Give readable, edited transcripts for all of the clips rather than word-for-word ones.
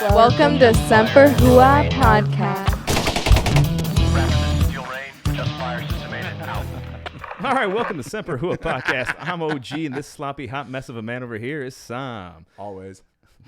Welcome to Semper Hua Podcast. All right, welcome to Semper Hua Podcast. I'm OG, and this sloppy hot mess of a man over here is Sam. Always.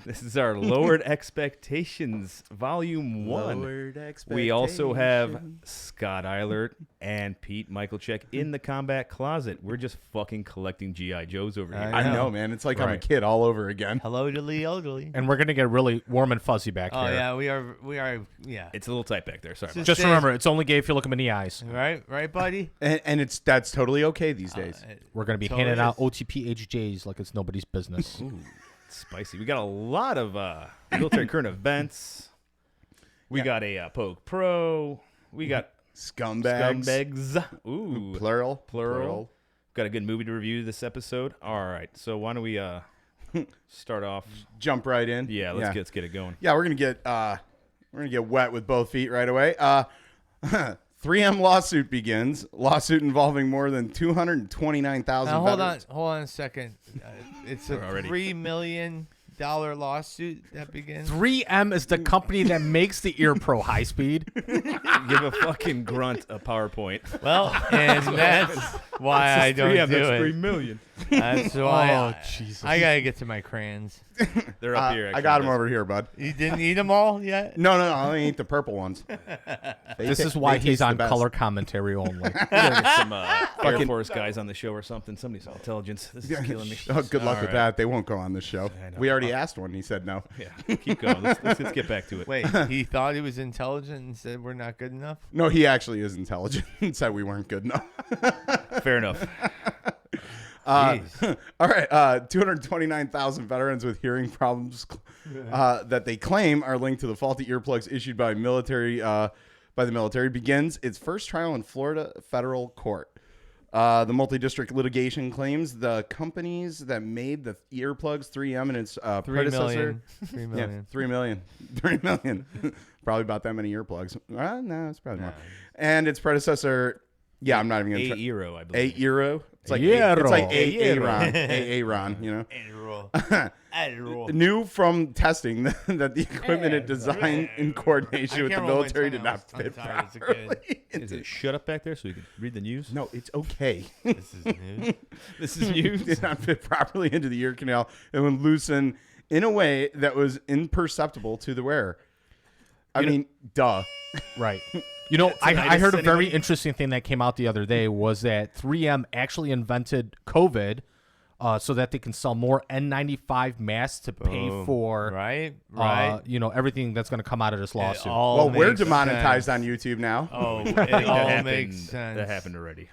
This is our Lowered Expectations Volume 1. Lowered Expectations. We also have Scott Eilert and Pete Michaelcheck in the combat closet. We're just fucking collecting G.I. Joes over here. I know, man. It's like I'm a kid all over again. Hello to the elderly. And we're going to get really warm and fuzzy back here. Oh, yeah, we are, yeah. It's a little tight back there. Sorry. Just- Just remember, it's only gay if you look him in the eyes. Right, buddy? And that's totally okay these days. We're going to be Totally handing out is. OTP HJs like it's nobody's business. Ooh, spicy. We got a lot of military current events. We got a POG Pro. We got Scumbags. Scumbags. Ooh, Plural. Got a good movie to review this episode. All right, so why don't we start off? Jump right in. Yeah, let's get it going. Yeah, we're gonna get wet with both feet right away. 3M lawsuit begins. Lawsuit involving more than 229,000 Now, veterans. hold on a second. It's a We're already- $3 million lawsuit that begins. 3M is the company that makes the Ear Pro high speed. Give a fucking grunt a PowerPoint. Well, and that's why I don't 3M, do that's it. 3 million. That's why Jesus. I got to get to my crayons. They're up here. I got them over here, bud. You didn't eat them all yet? No, I only eat the purple ones. This is why he's on best. color commentary only. We gotta get some Air Force guys on the show or something. Somebody's intelligence. This is killing me. Oh, good luck All with right. that. They won't go on this show. I know. We already asked one. He said no. Yeah, keep going. Let's get back to it. Wait, he thought he was intelligent and said we're not good enough? No, he actually is intelligent and said we weren't good enough. Fair enough. Jeez. All right, 229,000 veterans with hearing problems that they claim are linked to the faulty earplugs issued by the military begins its first trial in Florida federal court. The multi-district litigation claims the companies that made the earplugs, 3M and its predecessor, 3 million. yeah, 3 million, 3 million, probably about that many earplugs. No, it's probably more. And its predecessor, yeah, I'm not even gonna. €8, I believe. €8. It's like Euro. it's like Euro. Aaron, you know. Adderall. Knew from testing that the equipment it designed in coordination with the military did not fit properly. Is it shut up back there so we can read the news? No, it's okay. This is news. This is news. Did not fit properly into the ear canal and would loosen in a way that was imperceptible to the wearer. I mean, duh. Right. You know, I heard a very anybody? interesting thing that came out the other day was that 3M actually invented COVID so that they can sell more N95 masks to pay Boom. for Right. everything that's going to come out of this lawsuit. Well, we're demonetized on YouTube now. Oh, it That all happened- makes sense. That happened already.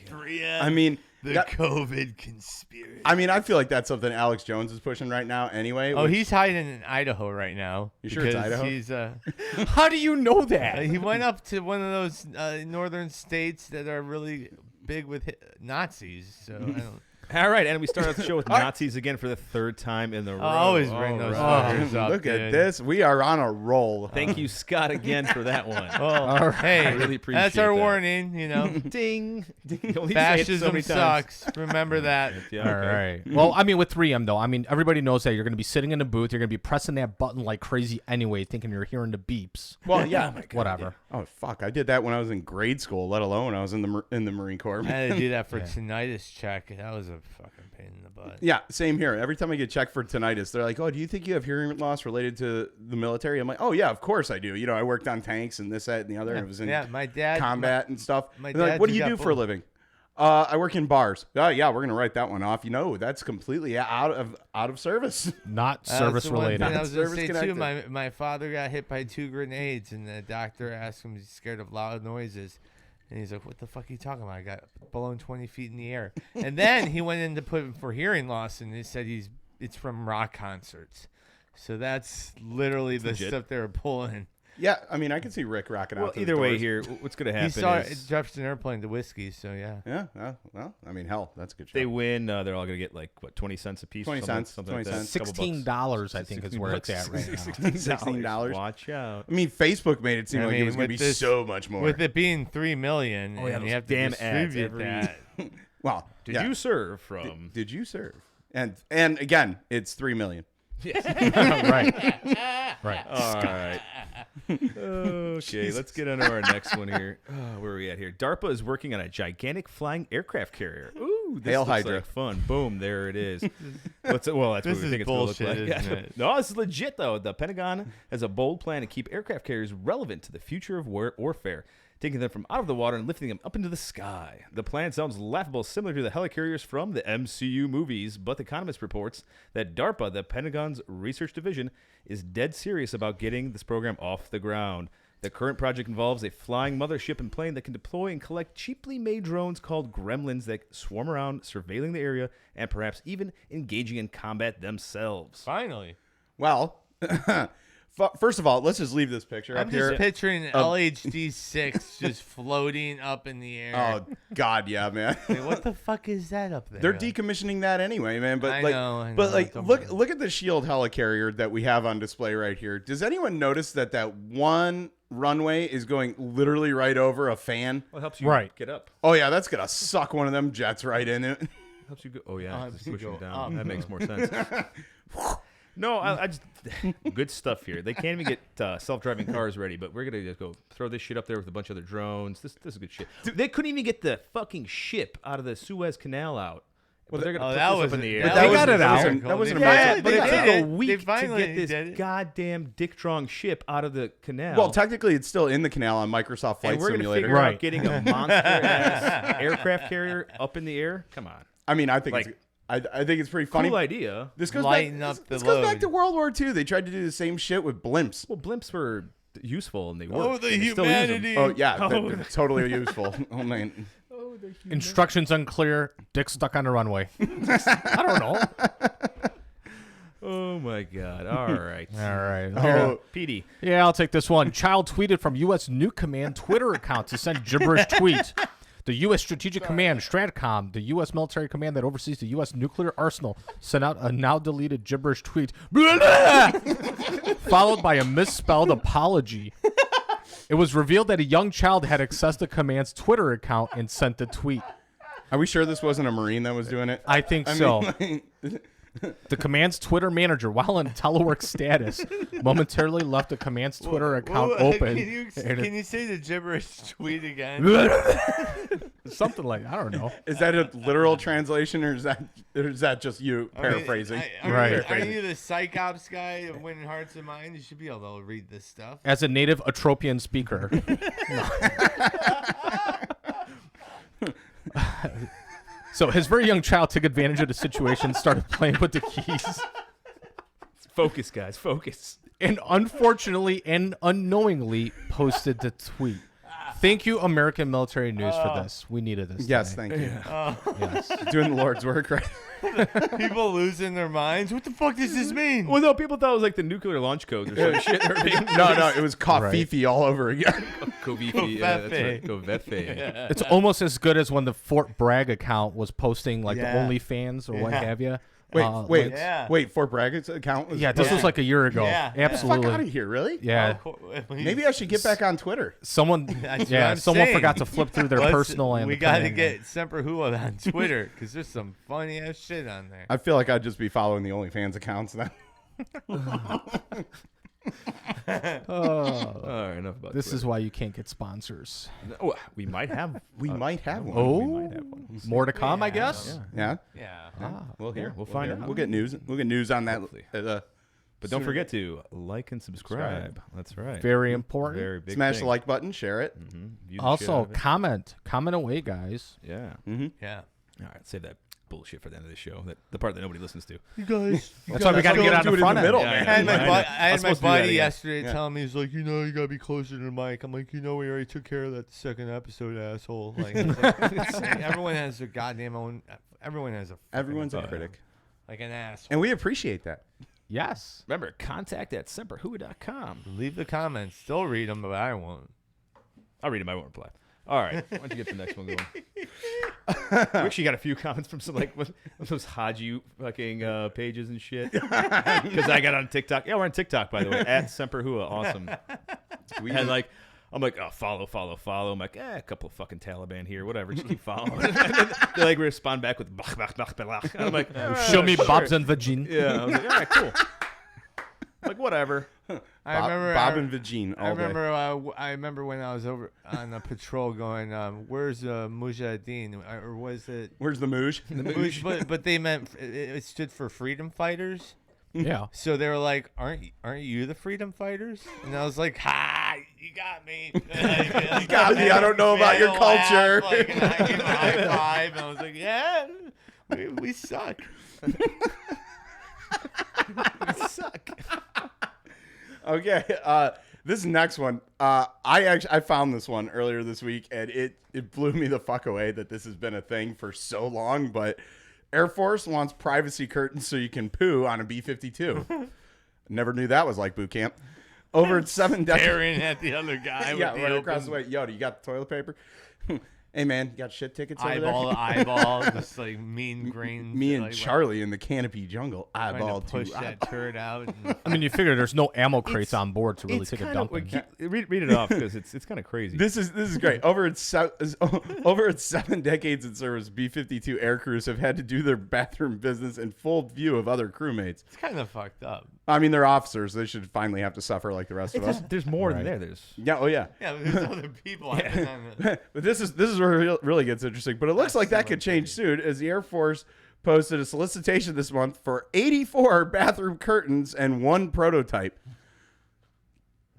3M, I mean, the that- COVID conspiracy. I mean, I feel like that's something Alex Jones is pushing right now anyway. Oh, which- he's hiding in Idaho right now. You sure it's because Idaho? He's How do you know that? he went up to one of those northern states that are really big with Nazis. So I don't. All right, and we start out the show with Nazis again for the third time in the row. I always bring those All right. fuckers up. Look at dude. this. We are on a roll. Thank you, Scott, again for that one. Well, hey, I really appreciate that's our that. warning. You know, Ding. You only say it so fascism many times. sucks. Remember that. Yeah, All okay. right. Well, I mean, with 3M, though, I mean, everybody knows that you're going to be sitting in a booth. You're going to be pressing that button like crazy anyway, thinking you're hearing the beeps. Well, yeah. Whatever. Oh fuck! I did that when I was in grade school, let alone when I was in the Marine Corps. I had to do that for tinnitus check. That was a fucking pain in the butt. Yeah, same here. Every time I get checked for tinnitus, they're like, "Oh, do you think you have hearing loss related to the military?" I'm like, "Oh yeah, of course I do. You know, I worked on tanks and this, that, and the other. And it was in Yeah, my dad. combat and stuff." my And they're like, dad "What do just you got do for a both. living?" I work in bars. Oh yeah, we're gonna write that one off. You know, that's completely out of service. Not That's service the one thing related. I was going to say too. Service-connected. My father got hit by 2 grenades, and the doctor asked him he's scared of loud noises, and he's like, "What the fuck are you talking about? I got blown 20 feet in the air." And then he went in to put him for hearing loss, and they said it's from rock concerts. So that's literally the legit. stuff they were pulling. Yeah, I mean, I can see Rick rocking out. Well, to the either way doors. here, what's going to He happen saw is Jefferson Airplane to whiskey, so yeah. Yeah, well, I mean, hell, that's a good show. they win. They're all going to get like, what, 20 cents a piece? 20 something, cents, Something 20 like that. cents. Couple bucks. $16, I think, is where it's at right now. $16. Watch out. I mean, Facebook made it seem I like it mean, was going to with be this- so much more. With it being 3 million, Oh, yeah, and those you have to damn ads distribute every- that. well, Did yeah. you serve from? Did you serve? And again, it's 3 million. Right. All right. Okay, let's get on to our next one here. Where are we at here? DARPA is working on a gigantic flying aircraft carrier. Ooh, this Hail looks Hydra. like fun. Boom, there it is. Well, that's what This we is think it's going to look bullshit, like. isn't it? No, this is legit, though. The Pentagon has a bold plan to keep aircraft carriers relevant to the future of warfare, taking them from out of the water and lifting them up into the sky. The plan sounds laughable, similar to the helicarriers from the MCU movies, but The Economist reports that DARPA, the Pentagon's research division, is dead serious about getting this program off the ground. The current project involves a flying mothership and plane that can deploy and collect cheaply made drones called gremlins that swarm around, surveilling the area, and perhaps even engaging in combat themselves. Finally. Well, first of all, let's just leave this picture I'm up just here. picturing LHD-6 just floating up in the air. Oh God, yeah, man. Like, what the fuck is that up there? They're decommissioning that anyway, man. But I like, know, but like, don't look worry. at the Shield helicarrier that we have on display right here. Does anyone notice that one runway is going literally right over a fan? Well, it helps you Right. get up. Oh yeah, that's gonna suck one of them jets right in it. Helps you go. Oh yeah, helps just you pushing go down. up. That makes more sense. No, I just good stuff here. They can't even get self-driving cars ready, but we're gonna just go throw this shit up there with a bunch of other drones. This is good shit. They couldn't even get the fucking ship out of the Suez Canal out. But they're gonna put that this was up in the air. But that got was- it that out. wasn't- that wasn't a Yeah, massive- but they it got took it a out. week They to finally get this did it. goddamn Dick Strong ship out of the canal. Well, technically, it's still in the canal on Microsoft Flight and we're gonna Simulator. figure out Right. getting a monster-ass aircraft carrier up in the air. Come on, I mean, I think Like- I think it's pretty funny. cool idea. This goes Lighten back. up the This goes back load. to World War II. They tried to do the same shit with blimps. Well, blimps were useful and they worked. Oh, the and they still use 'em. humanity. Oh yeah, Oh. they're totally useful. Oh man. Instructions unclear. Dick stuck on the runway. I don't know. Oh my God! All right, All right. Oh, Petey. Yeah, I'll take this one. Child tweeted from U.S. Nuke Command Twitter account to send gibberish tweet. The U.S. Strategic Command, Stratcom, the U.S. military command that oversees the U.S. nuclear arsenal, sent out a now-deleted gibberish tweet, followed by a misspelled apology. It was revealed that a young child had accessed the command's Twitter account and sent the tweet. are we sure this wasn't a Marine that was doing it? I think so. The command's Twitter manager, while in telework status, momentarily left the command's Twitter account open. Can you say the gibberish tweet again? Something like, I don't know. Is that a literal translation, or is that just you paraphrasing? Right. Are you the psych ops guy of winning hearts and minds? You should be able to read this stuff. As a native Atropian speaker. So his very young child took advantage of the situation, started playing with the keys, Focus, guys. Focus. and unfortunately and unknowingly posted the tweet. Thank you, American Military News, for this. We needed this. Yes, today. thank you. Yes. Doing the Lord's work, right? People losing their minds. What the fuck does this mean? Well, no, people thought it was like the nuclear launch codes or some shit. No, it was Coffee all over again. Covifi. Yeah, that's right. Covefe. It's almost as good as when the Fort Bragg account was posting like Yeah. the OnlyFans or what Yeah. have you. Wait, Yeah. wait. Fort Bragg's account was. Yeah, this was like a year ago. Yeah. Fuck out Absolutely. of here, really? Yeah. Maybe I should get back on Twitter. Someone, That's what yeah, I'm someone saying. forgot to flip through their personal and we the got to command get Semper Hua on Twitter because there's some funny ass shit on there. I feel like I'd just be following the OnlyFans accounts then. All right, enough about This is why you can't get sponsors. Oh, we might have. We might have one. Oh, we might have one. more to come, I guess. Yeah. Yeah. We'll hear. we'll find out. We'll get news. We'll get news on that. Hopefully. Uh, But don't forget to like and subscribe. That's right. Very important. Very big. smash thing. the like button. Share it. Mhm. View the shit Also, out of it. comment away, guys. Yeah. Yeah. All right. Save that bullshit for the end of the show. The part that nobody listens to. You guys. That's why we got to get on do the it in front the end. middle, Yeah, man. I had my, I know. bu- I I'm had my supposed to do that buddy again. yesterday Yeah. telling me, he's like, you gotta be closer to the mic. I'm like, we already took care of that the second episode, asshole. Like, it's like, everyone has their goddamn own. Everyone has a. fucking Everyone's a opinion. critic, Like an asshole. and we appreciate that. Yes. Remember, contact@semperwho.com. Leave the comments. Still read them, but I won't. I'll read them. I won't reply. All right. Why don't you get the next one going? We actually got a few comments from some like those Haji fucking pages and shit. Because I got on TikTok. Yeah, we're on TikTok, by the way. @SemperHua. Awesome. And like, I'm like, oh, follow. I'm like, a couple of fucking Taliban here, whatever. Just keep following. And then they like respond back with, bah, bah, bah, bah, bah. And I'm like, Show me sure. Bob's and Vagine. Yeah. I was like, all right, cool. Like, whatever. Bob and Vagine all day. I remember when I was over on a patrol going, where's Mujahideen? Or was it Where's the Mooj? Mujahideen? But they meant it stood for freedom fighters. Yeah. So they were like, aren't you the freedom fighters? And I was like, ha, you got me. You got me. I don't know about your culture. Like, and I gave him a high five, and I was like, yeah, we suck. We suck. Okay, this next one, I found this one earlier this week, and it blew me the fuck away that this has been a thing for so long. But Air Force wants privacy curtains so you can poo on a B-52. Never knew that was like boot camp. Over at 7 decades. Staring at the other guy. Yeah, with right the across the way. Yo, do you got the toilet paper? Hey man, you got shit tickets over eyeball there? to eyeball, just like mean grains. Me and like, Charlie in the canopy jungle, trying eyeball to to push that turd out. And I mean, you figure there's no ammo crates on board to really It's take a kinda- dump. like, in. read it off because it's kind of crazy. This is great. Over at 7 decades in service, B-52 air crews have had to do their bathroom business in full view of other crewmates. it's kind of fucked up. I mean, they're officers. They should finally have to suffer like the rest of us. There's more than Right. there. There's Yeah. Oh yeah. Yeah, but there's other people. Yeah. But this is where it really gets interesting. But it looks like that could change soon, as the Air Force posted a solicitation this month for 84 bathroom curtains and 1 prototype.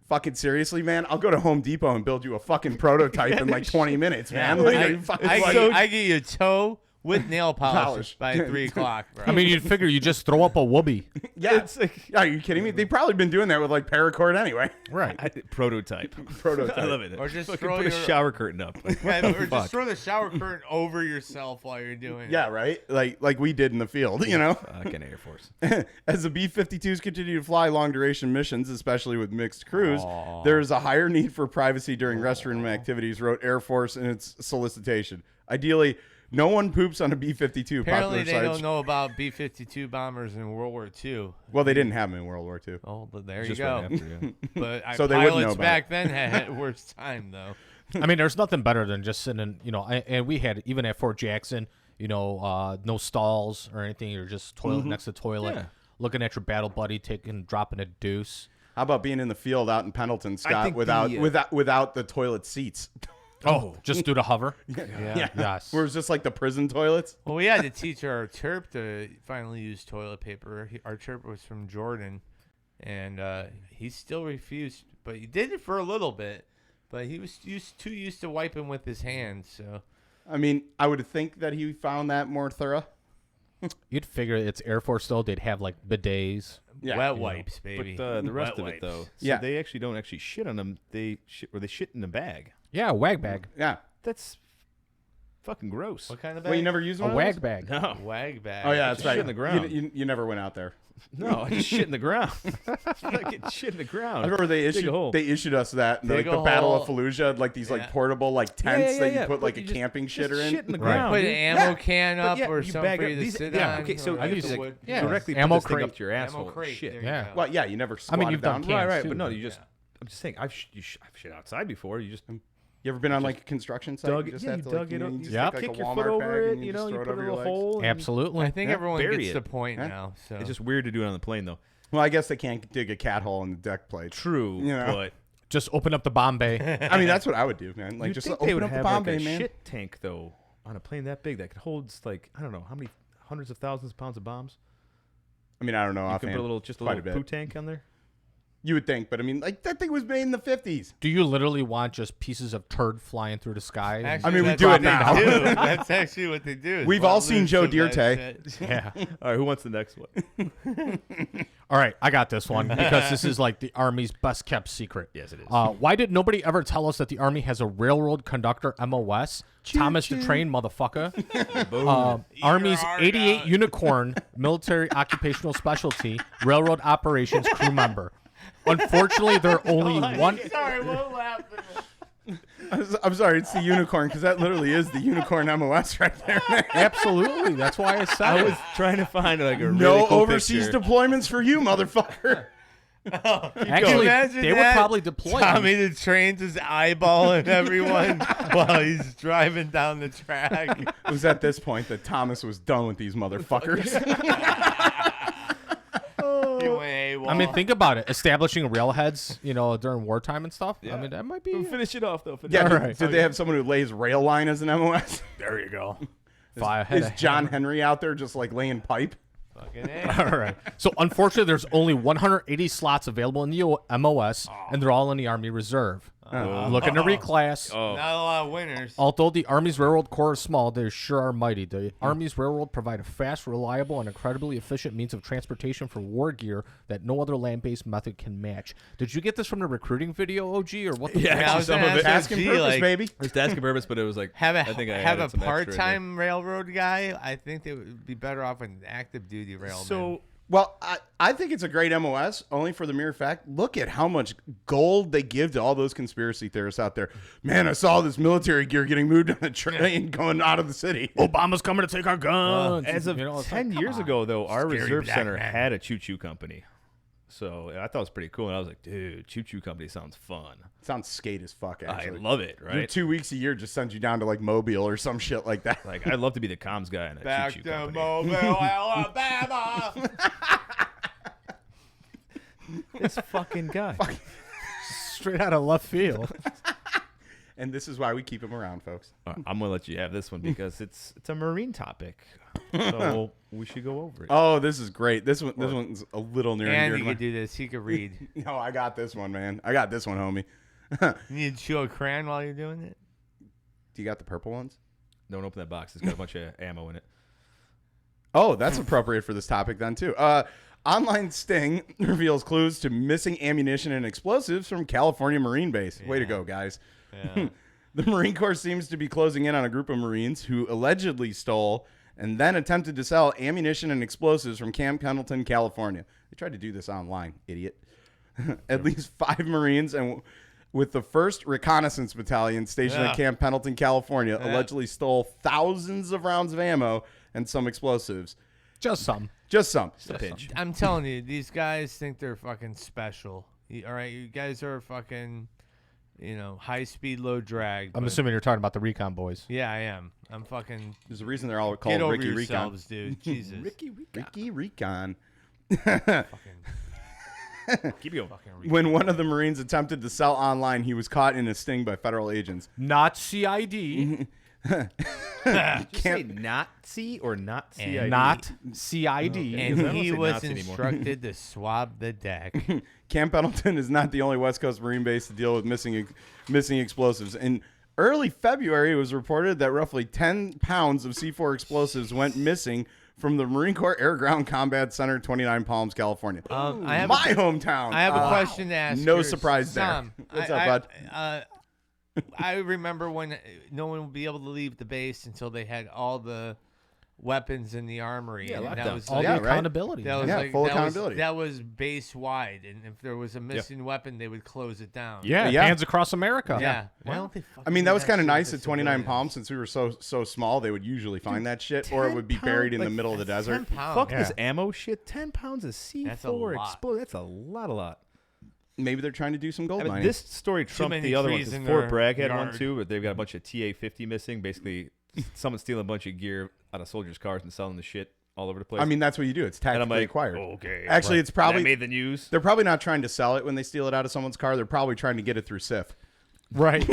Fucking seriously, man? I'll go to Home Depot and build you a fucking prototype in like 20 minutes, man. Like, are you fucking kidding? I get you a toe with nail polish Polish. by 3 o'clock, bro. I mean, you'd figure you just throw up a whoopee. Yeah. Yeah, are you kidding me? They've probably been doing that with like paracord anyway. Right. prototype. Prototype. I love it. Or just Fucking throw put a your- shower curtain up. Like, what the or fuck? just throw the shower curtain over yourself while you're doing it. Yeah, right? Like we did in the field, you know? Fucking Air Force. As the B-52s continue to fly long-duration missions, especially with mixed crews, there is a higher need for privacy during restroom activities, wrote Air Force in its solicitation. Ideally, no one poops on a B-52. Apparently, popular they sites. don't know about B-52 bombers in World War II. Well, they didn't have them in World War II. Oh, but there you Just go. right after, yeah. But So they wouldn't know pilots about back then had worse time, though. I mean, there's nothing better than just sitting, and we had, even at Fort Jackson, no stalls or anything. You're just toilet next to toilet, Yeah. looking at your battle buddy, dropping a deuce. How about being in the field out in Pendleton, Scott, think without the, without the toilet seats? Oh, just do the hover. Yeah. Yes. Where it's just like the prison toilets? Well, we had to teach our terp to finally use toilet paper. Our terp was from Jordan, and he still refused. But he did it for a little bit. But he was too used to wiping with his hands. So I mean, I would think that he found that more thorough. You'd figure it's Air Force, though. They'd have, like, bidets. Yeah. wet wipes, baby. But the rest Wet of it, though, wipes. so Yeah. they actually don't actually shit on them. They shit in a bag. Yeah, a wag bag. Yeah. That's fucking gross. What kind of bag? Well, you never used A one of wag those? bag. No, Wag bag. Oh, yeah, that's Just right. shit in the ground. You never went out there. no, I just shit in the ground. Fucking shit in the ground. I remember they Dig a hole. issued us that Dig like a the Battle of hole. Fallujah, like these Yeah. like portable like tents that you put But like a you just- camping just shitter in. Shit in the Right. ground. Put an dude. ammo can But up yeah, or you something bag for up you to these- sit yeah, on. okay, so or I use use the it wood. Yeah. directly Ammo put this thing crate. up to your Ammo asshole. crate. Shit. There you Yeah. go. Well, yeah, you never squatted you've done down. camp. Right, too. but no, you just. Yeah. I'm just saying, I've shit outside before. You just You ever been on like a construction site? dug You it. just Yeah, have you to, dug like, it you up. know, you just Yeah. take, like, Kick a your Walmart foot over bag it. and You know, just you throw it put a over your little legs. hole. and- Absolutely. I think Yeah, everyone bury gets it. the point Yeah. now. So It's just weird to do it on the plane, though. Well, I guess they can't dig a cat hole in the deck plate. True, You know. but Just open up the Bombay. I mean, that's what I would do, man. Like, you'd just think open they would up the have Bombay, like a man. shit tank though on a plane that big that could hold like I don't know how many hundreds of thousands of pounds of bombs. I mean, I don't know. You can offhand. put just a Quite little a bit. poo tank on there. You would think, but I mean, like that thing was made in the 50s. Do you literally want just pieces of turd flying through the sky? Actually, I mean, we that's do what it they now. do. That's actually what they do. is We've let all seen loose Joe of that Dierte. shit. Yeah. All right, who wants the next one? All right, I got this one because this is like the Army's best kept secret. Yes, it is. Why did nobody ever tell us that the Army has a railroad conductor MOS? Thomas the Train motherfucker. Army's heart 88 out. Unicorn military occupational specialty railroad operations crew member. Unfortunately, there are only one. Sorry, what happened? I'm sorry, it's the unicorn because that literally is the unicorn MOS right there. Absolutely, that's why I said I it. was trying to find like a No really cool overseas picture. deployments for you, motherfucker. Actually, Imagine they would that. probably deploy. Tommy the Train's is eyeballing everyone while he's driving down the track. It was at this point that Thomas was done with these motherfuckers. You went AWOL. I mean, think about it. Establishing railheads, during wartime and stuff. Yeah. I mean, that might be. Finish it off though. Yeah, All did, right. did they have someone who lays rail line as an MOS? There you go. Is John Henry out there just like laying pipe? Fucking A. All right. So unfortunately, there's only 180 slots available in the MOS, and they're all in the Army Reserve. Looking to reclass. Oh, Not a lot of winners. Although the Army's railroad corps is small, they sure are mighty. The Army's railroad provide a fast, reliable, and incredibly efficient means of transportation for war gear that no other land-based method can match. Did you get this from the recruiting video, OG, or what? Yeah, I was some gonna of it. ask Asking G, purpose, like, baby. It's asking purpose, but it was like Have a I think I have a added some extra in there. part-time railroad guy. I think they would be better off an active duty railman. So Well, I think it's a great MOS only for the mere fact. Look at how much gold they give to all those conspiracy theorists out there. Man, I saw this military gear getting moved on a train going out of the city. Obama's coming to take our guns. as of it's 10 like, years come on. ago, though, our Scary reserve black center man. had a choo-choo company. So I thought it was pretty cool. And I was like, dude, choo-choo company sounds fun. Sounds skate as fuck, I actually. love it, Your right? 2 weeks a year just sends you down to like Mobile or some shit like that. Like, I'd love to be the comms guy in a back choo-choo to company. Mobile, Alabama. This fucking guy. Straight out of left field. And this is why we keep him around, folks. All right, I'm going to let you have this one because it's a marine topic. So we should go over it. Oh, this is great. This one's a little near and And dear he to my... could do this. He could read. No, I got this one, man. I got this one, homie. You need to chew a crayon while you're doing it. Do you got the purple ones? Don't open that box. It's got a bunch of ammo in it. Oh, that's appropriate for this topic then too. Online sting reveals clues to missing ammunition and explosives from California Marine Base. Way to go, guys. Yeah. The Marine Corps seems to be closing in on a group of Marines who allegedly stole and then attempted to sell ammunition and explosives from Camp Pendleton, California. They tried to do this online, idiot. At least 5 Marines and with the 1st Reconnaissance Battalion stationed at Camp Pendleton, California, allegedly stole thousands of rounds of ammo and some explosives. Just some. Just some. Just a pinch. I'm telling you, these guys think they're fucking special. All right, you guys are fucking, high speed, low drag. I'm but- assuming you're talking about the recon boys. Yeah, I am. I'm fucking. There's a reason they're all Get called over Ricky Recon. yourselves, dude. Jesus. Ricky Recon. Fucking Keep going. When one of the Marines attempted to sell online, he was caught in a sting by federal agents. Not CID. Just say Nazi or not CID? Not CID. And I don't he say was Nazi anymore. instructed to swab the deck. Camp Pendleton is not the only West Coast Marine base to deal with missing explosives. In early February, it was reported that roughly 10 pounds of C4 explosives went missing from the Marine Corps Air Ground Combat Center, 29 Palms, California. I have My hometown. I have a question to ask. No her. surprise there. Sam, What's up, bud? I remember when no one would be able to leave the base until they had all the weapons in the armory. Yeah, and lockdown. that was All like, Yeah, the right. accountability. that was Yeah, like full that accountability. that was base wide, and if there was a missing weapon, they would close it down. Yeah, Yeah. hands across America. Yeah. Why don't they I fucking mean, do that was kind of shit nice with at the 29 civilians? Palms since we were so small. They would usually find that shit, or it would be 10 buried in the pound, middle of the desert. 10 pounds. Fuck Yeah. this ammo shit. 10 pounds of C4 That's a lot. explode. That's a lot. Maybe they're trying to do some gold I mean, mining. this story trumped many the other one trees because in Fort their Bragg had one yard. too, but they've got a bunch of TA-50 missing. Basically, someone stealing a bunch of gear out of soldiers' cars and selling the shit all over the place. I mean, that's what you do. It's and I'm tactically like, acquired. okay. Actually, it's probably that made the news. they're probably not trying to sell it when they steal it out of someone's car. They're probably trying to get it through SIF. Right.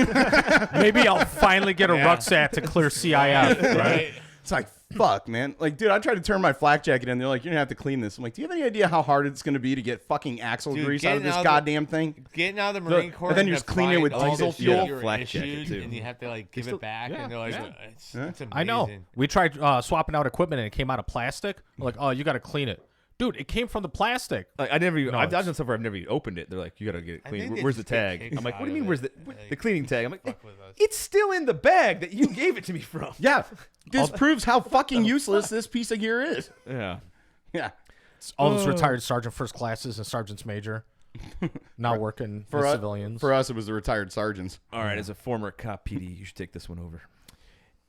Maybe I'll finally get a rucksack to clear CIF. Right. It's like, fuck, man. Like, dude, I tried to turn my flak jacket in. They're like, you're going to have to clean this. I'm like, do you have any idea how hard it's going to be to get fucking axle Dude, grease out of getting this out of the- goddamn thing? Getting out of the Marine Corps, and then you just clean it with find all diesel the shit fuel? you're Flak jacket, issued, too. and you have to like give still- it back, yeah, and they're like, yeah. it's amazing. I know. We tried swapping out equipment and it came out of plastic. I'm like, oh, you got to clean it. Dude, it came from the plastic. Like, I've No, done it's- stuff where I've never even opened it. They're like, you gotta get it I clean. think they Where's the just get tag? kicks I'm like, what out do you mean? of Where's it. the cleaning tag? I'm like, Fuck with us. it's still in the bag that you gave it to me from. Yeah. This proves how fucking useless this piece of gear is. Yeah. Yeah. All those retired sergeant first classes and sergeants major now working for us, civilians. For us, it was the retired sergeants. All right, as a former cop PD, you should take this one over.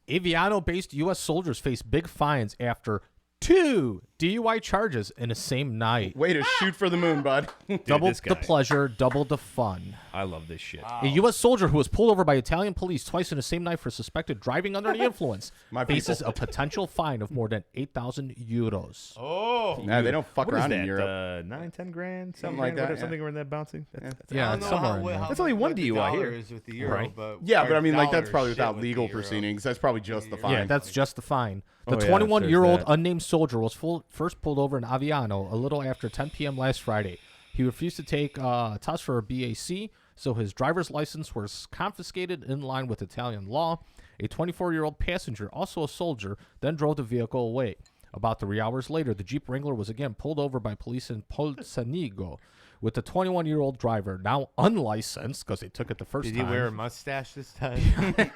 Aviano-based U.S. soldiers face big fines after 2 DUI charges in the same night. Way to shoot for the moon, bud. Double this the guy. pleasure, double the fun. I love this shit. A U.S. soldier who was pulled over by Italian police twice in the same night for suspected driving under the influence My faces people. a potential fine of more than 8,000 euros. Oh. Nah, they don't fuck What is around that? in Europe. 9-10 grand, something like that. whatever, Yeah. something around that bouncing. That's Yeah, I it's don't know somewhere in there. That's only one what the DUI here. dollar is with the euro, Right. but Yeah, or but I mean, like, that's dollar probably shit without with the legal euro. proceedings. That's probably just the fine. Yeah, that's just the fine. The Oh, yeah, 21-year-old there's that. unnamed soldier was first pulled over in Aviano a little after 10 p.m. last Friday. He refused to take a test for a BAC, so his driver's license was confiscated in line with Italian law. A 24-year-old passenger, also a soldier, then drove the vehicle away. About 3 hours later, the Jeep Wrangler was again pulled over by police in Polsenigo, with the 21-year-old driver, now unlicensed because they took it the first Did time. he wear a mustache this time?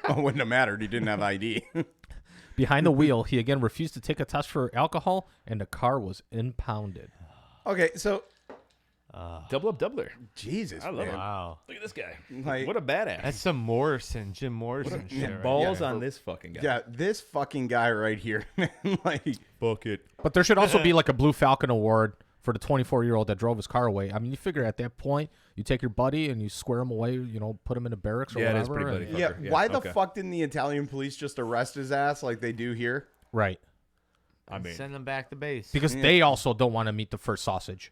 Oh, wouldn't have mattered. He didn't have ID. Behind the wheel, he again refused to take a test for alcohol, and the car was impounded. Okay, so Double up doubler. Jesus, I love man. it. Wow. Look at this guy. Like- What a badass. That's some Morrison, Jim Morrison shit. right balls there. on this fucking guy. Yeah, this fucking guy right here, man. Like, Bucket. But there should also be like a Blue Falcon Award for the 24-year-old that drove his car away. I mean, you figure at that point, you take your buddy and you square him away, put him in a barracks or Yeah, it is whatever. pretty and- buddy. yeah, Fucker. Yeah, why the okay. fuck didn't the Italian police just arrest his ass like they do here? Right. I mean, Send them back to base. Because they also don't want to meet the first sausage.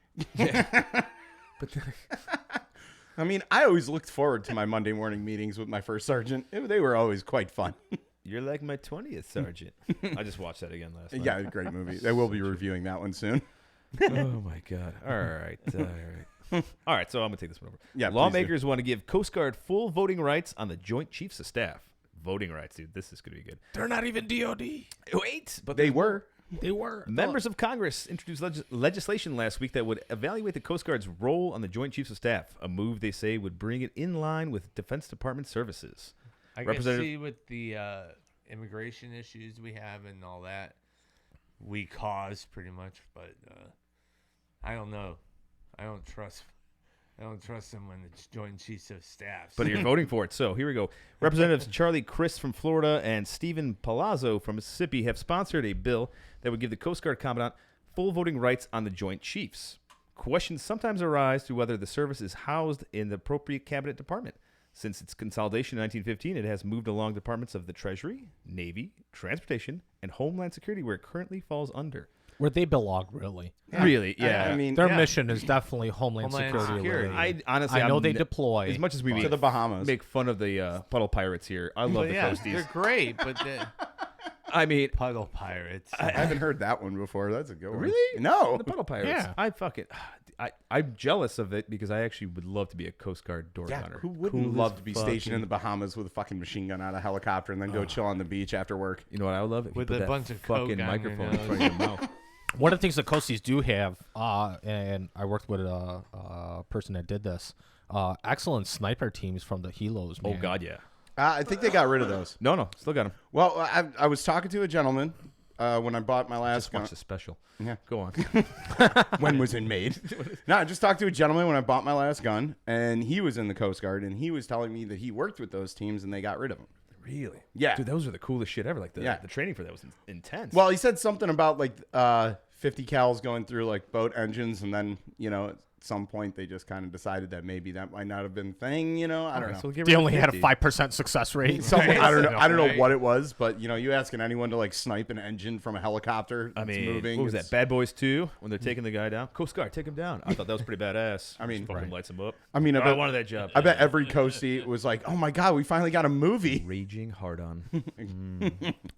I mean, I always looked forward to my Monday morning meetings with my first sergeant. They were always quite fun. you're like my 20th sergeant. I just watched that again last night. Yeah, great movie. They will be reviewing that one soon. Oh my god. All right. All right. All right. So I'm gonna take this one over. Yeah, please Lawmakers want to give Coast Guard full voting rights on the Joint Chiefs of Staff. Voting rights, dude. This is gonna be good. They're not even DOD. Wait, but They were. They were. members of Congress introduced legislation last week that would evaluate the Coast Guard's role on the Joint Chiefs of Staff. A move they say would bring it in line with Defense Department services. I can Representative- see with the immigration issues we have and all that, we cause pretty much, but I don't know. I don't trust them when it's Joint Chiefs of Staff. But you're voting for it. So here we go. Representatives Charlie Crist from Florida and Stephen Palazzo from Mississippi have sponsored a bill that would give the Coast Guard Commandant full voting rights on the Joint Chiefs. Questions sometimes arise to whether the service is housed in the appropriate cabinet department. Since its consolidation in 1915, it has moved along departments of the Treasury, Navy, Transportation, and Homeland Security, where it currently falls under. Where they belong, really. Really? Yeah. I mean, Their Yeah. mission is definitely Homeland, Homeland Security. Security. related. I honestly, I know I'm they n- deploy. As much as we to the Bahamas. make fun of the puddle pirates here, I love But the yeah, coasties. they're great, but the I mean, puddle pirates. I haven't heard that one before. That's a good one. Really? No. the puddle pirates. Yeah. I fucking, I'm jealous of it because I actually would love to be a Coast Guard door Yeah, gunner. who wouldn't Cool love as to be fucking- stationed in the Bahamas with a fucking machine gun out of a helicopter and then go chill on the beach after work? You know what I would love? If you With put a that bunch of fucking coke on your microphone in nose. front of your mouth. One of the things the Coasties do have, and I worked with a person that did this, excellent sniper teams from the Helos, Oh man. God, yeah. I think they got rid of those. No, still got him. Well, I was talking to a gentleman when I bought my last Just gun. watch the special. Yeah. Go on. When was it made? No, I just talked to a gentleman when I bought my last gun, and he was in the Coast Guard, and he was telling me that he worked with those teams and they got rid of them. Really? Yeah. Dude, those are the coolest shit ever. Like the Yeah. the training for that was intense. Well, he said something about like 50 cals going through like boat engines, and then at some point they just kind of decided that maybe that might not have been a thing. I don't know. So get They rid of only had a 50. 5% success rate. Something, I don't know. I don't know Right. what it was, but you asking anyone to like snipe an engine from a helicopter I that's mean, moving. what was that? it's- Bad Boys 2 when they're taking the guy down. Coast Guard, take him down. I thought that was pretty badass. I mean, Just fucking right. lights him up. I mean, I wanted that job. I bet every coastie was like, "Oh my god, we finally got a movie." Raging hard on.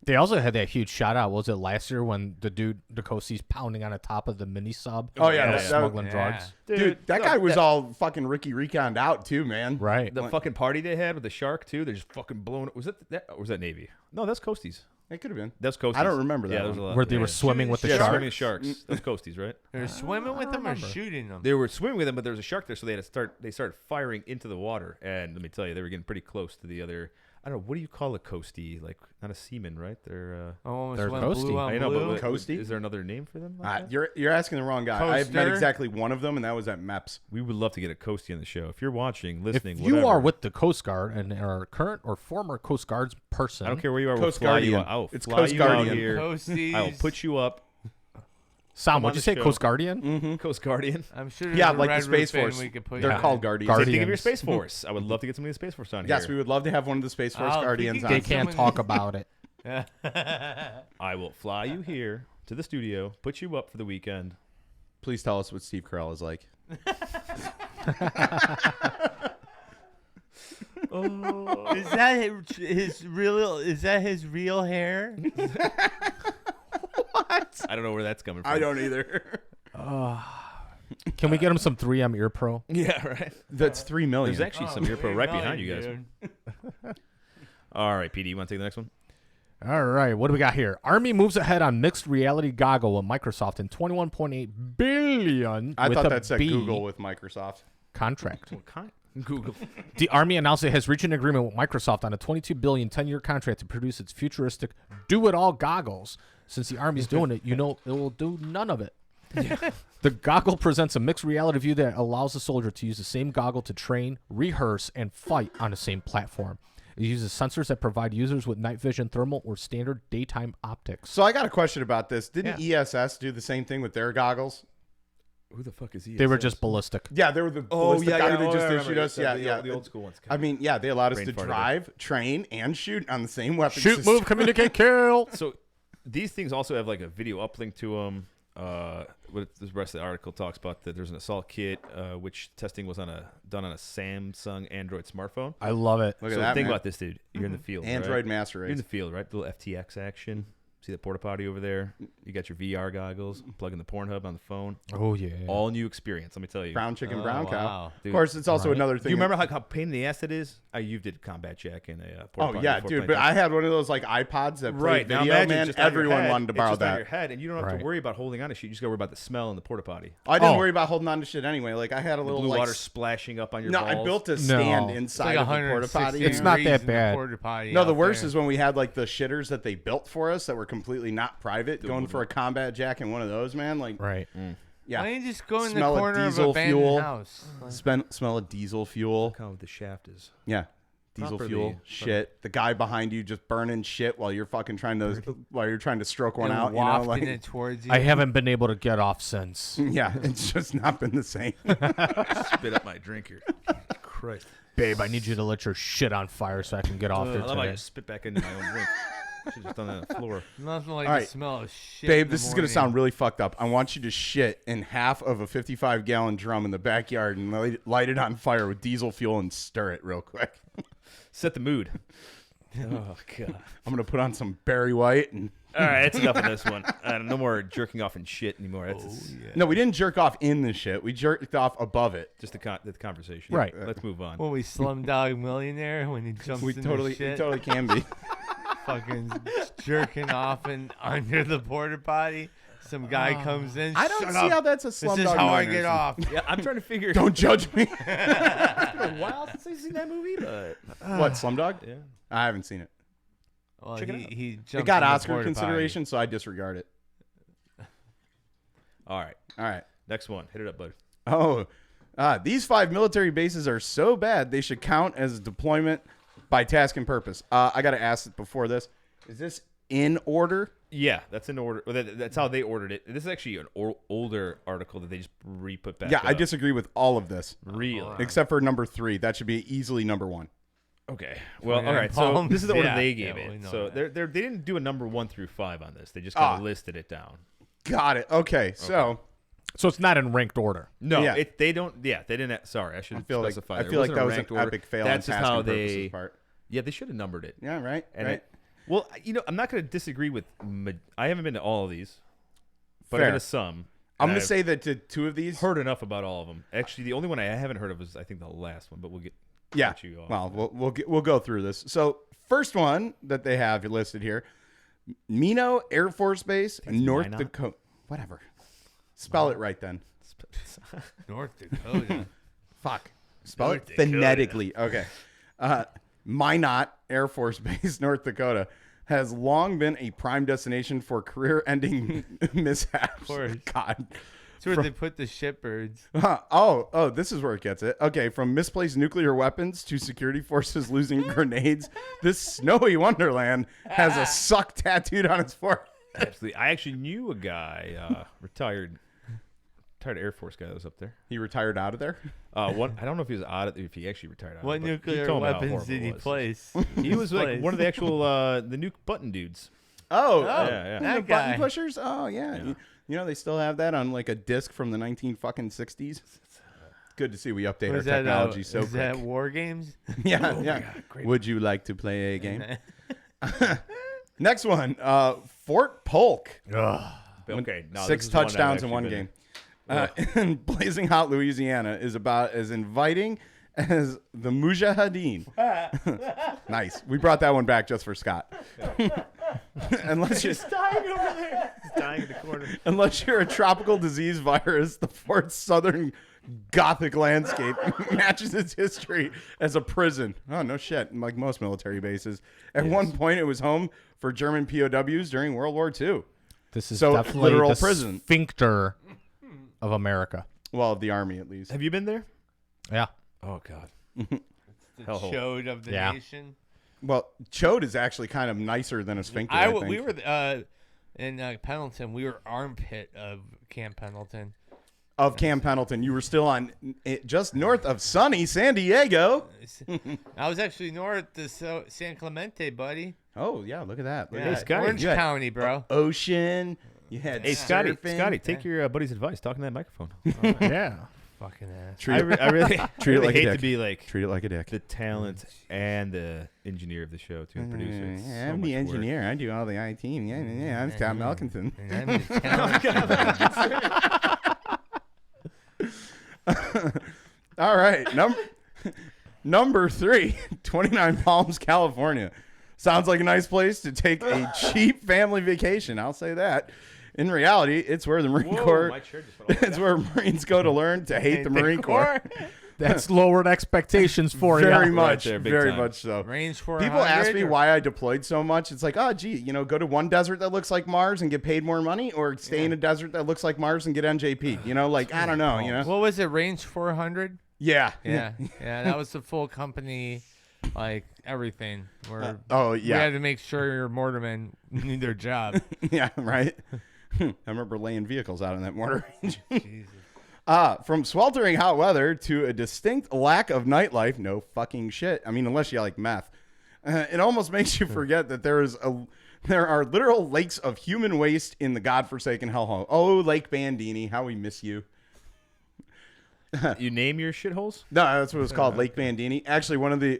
They also had that huge shout out. Was it last year when the Coasties pounding on the top of the mini sub? Oh, yeah, and that- that- smuggling yeah. drugs. Dude, that guy was all fucking Ricky Reconned out too, man. Right. The fucking party they had with the shark too. They're just fucking blowing. Was it that? Or was that Navy? No, that's Coasties. It could have been. That's Coasties. I don't remember that Yeah, there was one. a lot. Where they yeah. were swimming with the Yeah, shark. swimming with sharks. Those Coasties, right? They're swimming with them or shooting them? They were swimming with them, but there was a shark there, so they had to start. They started firing into the water, and let me tell you, they were getting pretty close to the other. I don't know. What do you call a coastie? Like not a seaman, right? They're. Almost They're went coasting. blue on I know, blue. but Coastie? is there another name for them? Like that? You're asking the wrong guy. I've met Coaster? exactly one of them, and that was at MEPS. We would love to get a coastie on the show. If you're watching, If listening, you whatever, are with the Coast Guard and are a current or former Coast Guards person, I don't care where you are. Coast we'll fly you Guardian. out. I'll It's fly Coast you out Guardian. here. Coasties. I'll put you up. Sam, Come what'd on you the say? show. Coast Guardian? Coast Guardian. I'm sure there's Yeah, a like the Red Space Roof Inn Force. we could put They're you called on. Guardians. Guardians. Think of your Space Force. I would love to get somebody in the Space Force on Yes, here. we would love to have one of the Space Force Oh, if we Guardians could on. They get can't someone- talk about it. I will fly you here to the studio, put you up for the weekend. Please tell us what Steve Carell is like. Is that his real? Is that his real hair? I don't know where that's coming from. I don't either. Can we get him some 3M Ear Pro? Yeah, right. That's $3 million. There's actually some Ear Pro right behind you guys. All right, PD, you want to take the next one? All right, what do we got here? Army moves ahead on mixed reality goggle with Microsoft in $21.8 billion. I with thought a that said B Google with Microsoft. contract. What kind? Google. The Army announced it has reached an agreement with Microsoft on a $22 billion 10-year contract to produce its futuristic do-it-all goggles. Since the Army's doing it, you know it will do none of it. The goggle presents a mixed reality view that allows the soldier to use the same goggle to train, rehearse, and fight on the same platform. It uses sensors that provide users with night vision, thermal, or standard daytime optics. So I got a question about this. Didn't ESS do the same thing with their goggles? Who the fuck is he? They were just ballistic. Yeah, they were the ballistic guy they just I issued us. remember. Yeah, The old school ones. I mean, yeah, they allowed us Brain to farted. drive, train, and shoot on the same weapon Shoot, system. move, communicate, kill. So these things also have like a video uplink to them. What the rest of the article talks about that there's an assault kit, which testing was done on a Samsung Android smartphone. I love it. Look at So that, think man. about this, dude. You're in the field. Android right? master You're in race. the field, right? The little FTX action. See that porta potty over there? You got your VR goggles. Plug in the Pornhub on the phone. Oh, yeah. All new experience. Let me tell you. Brown chicken, Oh, brown cow. wow. Dude. Of course, it's also Right. another Do thing. you remember how pain in the ass it is? You did combat jack in a porta Oh potty yeah, before dude. playing But tennis. I had one of those like iPods that played Now video, imagine man. just on your Everyone head. wanted to It's borrow just on that. your head, and you don't have Right. to worry about holding on to shit. You just got to worry about the smell in the porta potty. I didn't Oh. worry about holding on to shit anyway. Like I had a little Blue like water splashing up on your no, balls. I built a stand No. inside of the porta potty. It's not that bad. No, the worst is when we had like the shitters that they built for us that were completely not private, going for a combat jack in one of those, man. Like, Right. yeah, Why don't you just go in the Smell of corner of diesel abandoned fuel. house? smell of diesel fuel. Look how the shaft is. Yeah, diesel Properly- fuel. Shit, the guy behind you just burning shit while you're fucking trying to stroke one And out. You know, wafting like it towards you. I haven't been able to get off since. yeah, it's just not been the same. Spit up my drink here. Christ. Babe, I need you to let your shit on fire so I can get off I there love how I today. just spit back into my own drink. Should just done that on the floor. Nothing like All the right. smell of shit. Babe, in the this is gonna morning. sound really fucked up. I want you to shit in half of a 55-gallon drum in the backyard and light it on fire with diesel fuel and stir it real quick. Set the mood. Oh god. I'm gonna put on some Barry White and. All right, that's enough of this one. No more jerking off and shit anymore. That's No, we didn't jerk off in the shit. We jerked off above it. just the conversation. Right. Let's move on. When we Slumdog Millionaire, when he jumps We in totally, the shit, totally can be. fucking jerking off and under the porta potty. Some guy comes in. I don't "Shut see up. how that's a This Slumdog is how I Millionaire get scene. off. Yeah, I'm trying to figure. Don't judge me. It's been a while since I've seen that movie, but What, Slumdog? yeah. I haven't seen it. Well, Check it out. he jumps It got in the Oscar porta potty. consideration, so I disregard it. All right, All right. next one. Hit it up, bud. Oh, these 5 military bases are so bad they should count as deployment by task and purpose. I got to ask before this. Is this in order? Yeah, that's in order. Well, that's how they ordered it. This is actually an older article that they just re-put back. Yeah, I up. disagree with all of this. Really. Except for number 3. That should be easily number 1. Okay. Well, all 29 right. So palms. this is the order Yeah, they yeah, gave we it. know So that. they didn't do a number 1 through 5 on this. They just kind of listed it down. Got it. Okay, so So it's not in ranked order. No, Yeah. they don't. Yeah, they didn't. Sorry, I should I feel like specify. I There feel like wasn't that a was an ranked order. epic fail That's on just task how and they. purposes part. Yeah, they should have numbered it. Yeah, right. And right. well, I'm not going to disagree with. I haven't been to all of these, but Fair. I've been to some. I'm and gonna I've say that to 2 of these. heard enough about all of them. Actually, the only one I haven't heard of was I think the last one, but we'll get. Yeah. get you off. Well, we'll go through this. So first one that they have listed here, Mino Air Force Base, North Minot? Dakota. Whatever. Spell it right then. North Dakota. Fuck. Spell North it Dakota. phonetically. Okay. Minot Air Force Base, North Dakota, has long been a prime destination for career-ending mishaps. Of course. God. It's where they put the shitbirds. Oh, this is where it gets it. Okay, from misplaced nuclear weapons to security forces losing grenades, this snowy wonderland has a suck tattooed on its forehead. Absolutely. I actually knew a guy, retired Air Force guy that was up there. He retired out of there. I don't know if he was if he actually retired out. What of it, but he nuclear told me how weapons horrible did it he was. place? He was like one of the actual the nuke button dudes. Oh, yeah. the That button guy. pushers. Oh, yeah. You know they still have that on like a disc from the 1960s. Good to see we update our Was that, technology so is quick. that War Games? Yeah, yeah. Would you like to play a game? Next one, Fort Polk. Okay, no, 6 this is one I've touchdowns in actually one been game. In Blazing Hot, Louisiana is about as inviting as the Mujahideen. Nice. We brought that one back just for Scott. Unless you're dying over there. He's dying in the corner. Unless you're a tropical disease virus, the fort's southern Gothic landscape matches its history as a prison. Oh, no shit. Like most military bases. At one point, it was home for German POWs during World War II. This is So, definitely literal the prison. sphincter of America. Well, of the army, at least. Have you been there? Yeah. Oh God. The Hellhole. chode of the Yeah. nation. Well, chode is actually kind of nicer than a sphincter, I think. We were in Pendleton. We were armpit of Camp Pendleton. Of Camp Pendleton. You were still on just north of sunny San Diego. I was actually north to San Clemente, buddy. Oh, yeah, look at that. Look Yeah, at Scotty, Orange you had- County, bro. Ocean. You had Hey, Scotty, surfing. take your buddy's advice. Talk in that microphone. Yeah. Fucking ass. Treat it, I really, Treat it like a hate dick. to be like treat it like a dick. the talent and the engineer of the show too, and producer. It's Yeah, so I'm much the work. engineer. I do all the IT. Yeah, I'm Scott Melkinson. And I'm the talent. All right. Number 3, 29 Palms, California. Sounds like a nice place to take a cheap family vacation. I'll say that. In reality, it's where the Marine Corps. my chair just fell off. It's where Marines go to learn to hate the Marine Corps. That's lowered expectations for you. Very Right much, there, big very time. much so. Range 400. People ask me why I deployed so much. It's like, oh, gee, go to one desert that looks like Mars and get paid more money, or stay in a desert that looks like Mars and get NJP. I don't know. What was it? Range 400? Yeah. Yeah. Yeah, that was the full company, like everything. Where Oh, we yeah. had to make sure your mortarmen knew their job. Yeah, right. I remember laying vehicles out in that mortar range. Jesus. From sweltering hot weather to a distinct lack of nightlife, no fucking shit. I mean, unless you like meth. It almost makes you forget that there are literal lakes of human waste in the godforsaken hellhole. Oh, Lake Bandini, how we miss you. You name your shitholes? No, that's what it was called, Lake Bandini. Actually, one of the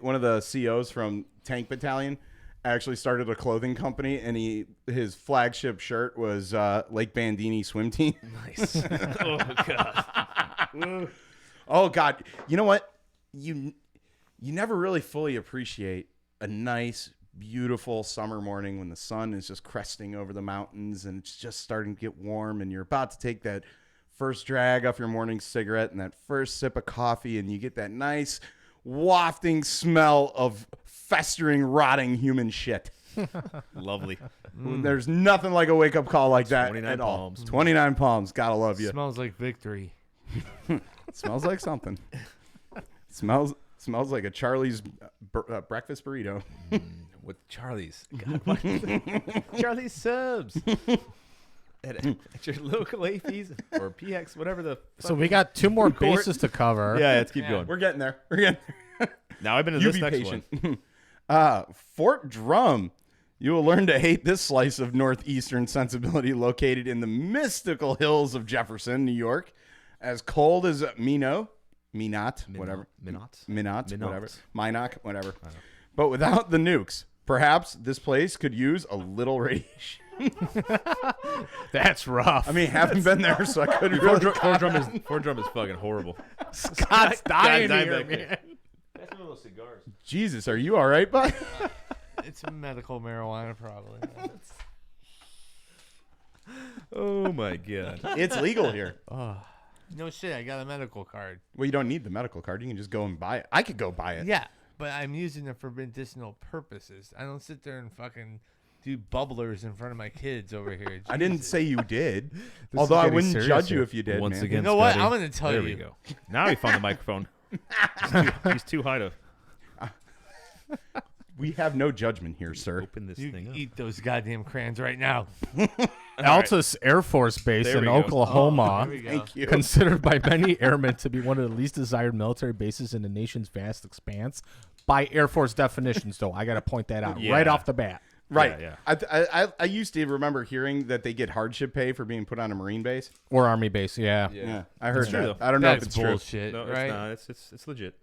COs from Tank Battalion actually started a clothing company, and his flagship shirt was Lake Bandini Swim Team. Nice. Oh God. Oh God, you know what? You never really fully appreciate a nice, beautiful summer morning when the sun is just cresting over the mountains and it's just starting to get warm, and you're about to take that first drag off your morning cigarette and that first sip of coffee, and you get that nice wafting smell of festering, rotting human shit. Lovely. There's nothing like a wake-up call like that 29 at all. palms. 29 palms. Gotta love you. Smells like victory. Smells like something. Smells like a Charlie's breakfast burrito. With Charlie's. God, what? Charlie's subs. At your local APs or PX, whatever the. So we got 2 more bases to cover. Yeah, let's keep Yeah. going. We're getting there. Now I've been to You this be next patient. one. Fort Drum. You will learn to hate this slice of northeastern sensibility located in the mystical hills of Jefferson, New York. As cold as Minot, whatever. Minot. Whatever. Minot, whatever. But without the nukes. Perhaps this place could use a little radiation. That's rough. I mean, haven't been there, so I couldn't Fort really. Drum is fucking horrible. Scott's dying dying here, back there. man. That's one of those cigars. Jesus, are you all right, bud? It's a medical marijuana, probably. Oh my God. It's legal here. No shit, I got a medical card. Well, you don't need the medical card. You can just go and buy it. I could go buy it. Yeah, but I'm using it for medicinal purposes. I don't sit there and fucking do bubblers in front of my kids over here. I didn't Jesus. say you did. is Although I getting wouldn't serious judge you here. if you did. Once man. again, You know what? Scotty. I'm gonna tell there you. we go. Now he found the microphone. He's too high to. We have no judgment here, sir. Open this You thing up. eat those goddamn crayons right now. Altus Air Force Base There in we go. Oklahoma, There we go. Thank you. considered by many airmen to be one of the least desired military bases in the nation's vast expanse. By Air Force definitions, though, I got to point that out right Yeah. off the bat. Right. Yeah, I used to remember hearing that they get hardship pay for being put on a Marine base. Or Army base, yeah. Yeah, I heard true, that. though. I don't know if That's it's true. bullshit, No, right? it's not. It's legit.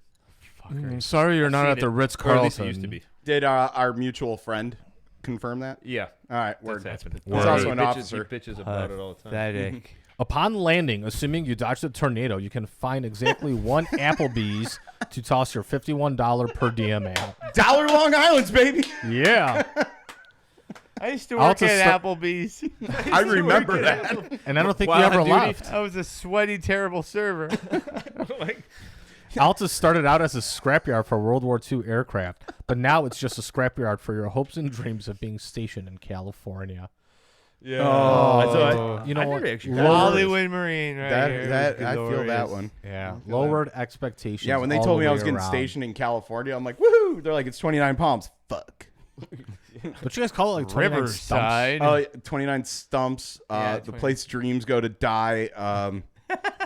Sorry you're not Seen at the it. Ritz Or at least it Carlton. used to be. Did our mutual friend confirm that? Yeah. All right, word. That's happened. He's also an He officer. bitches about it all the time. Pathetic. Upon landing, assuming you dodged a tornado, you can find exactly one Applebee's to toss your $51 per diem at. Dollar Long Island's, baby. Yeah. I used to I'll work just at Applebee's. I remember that. And I don't think Wow, you ever dude, left. I was a sweaty, terrible server. Like, Altus started out as a scrapyard for World War II aircraft, but now it's just a scrapyard for your hopes and dreams of being stationed in California. yeah. Oh, you know I what? never actually Lowered- got Hollywood Marine, right here. That It was I feel that glorious. one. Yeah, lowered expectations. Yeah, when they all told the me I way was getting around. stationed in California, I'm like, woohoo! They're like, it's 29 palms. Fuck. Don't you guys call it like 29 stumps? Riverside. Oh, yeah, 29 stumps. Yeah, The 20. place dreams go to die.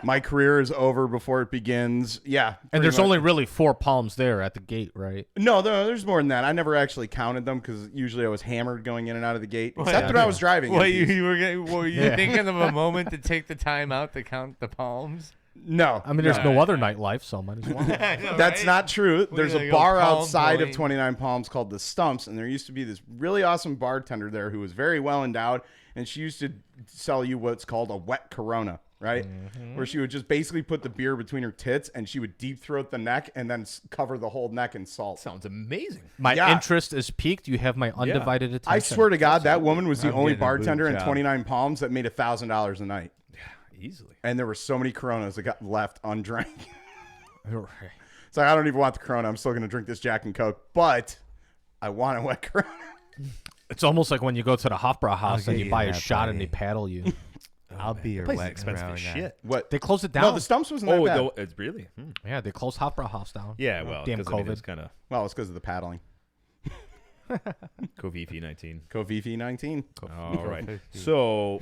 My career is over before it begins. Yeah. And pretty there's much. only really 4 palms there at the gate, right? No, there's more than that. I never actually counted them because usually I was hammered going in and out of the gate. Well, Except yeah. when I was driving. What, MPs. were you Yeah. thinking of a moment to take the time out to count the palms? No. I mean, there's no. no other nightlife, so might as well. I know, That's right? not true. There's do a they go, bar palm outside of blowing? 29 Palms called the Stumps, and there used to be this really awesome bartender there who was very well endowed, and she used to sell you what's called a wet Corona, right? Where she would just basically put the beer between her tits, and she would deep throat the neck and then cover the whole neck in salt. Sounds amazing. My Yeah. interest is piqued. You have my undivided attention. I swear to God, that woman was the I'm only getting a boob bartender in job. 29 Palms that made $1,000 a night. Easily. And there were so many Coronas that got left undrank. Right. So I don't even want the Corona. I'm still going to drink this Jack and Coke, but I want a wet Corona. It's almost like when you go to the Hofbrau house and get you you buy a that, shot and buddy. they paddle you. I'll be your Place is wet expensive as Corona. shit. What? They closed it down. No, the Stumps wasn't that Oh, bad. it's really? Yeah, they closed Hofbrau house down. Yeah, well, Damn because I mean, COVID. it's kind of Well, it's because of the paddling. Covifi 19. Covifi 19. All right. 50. So,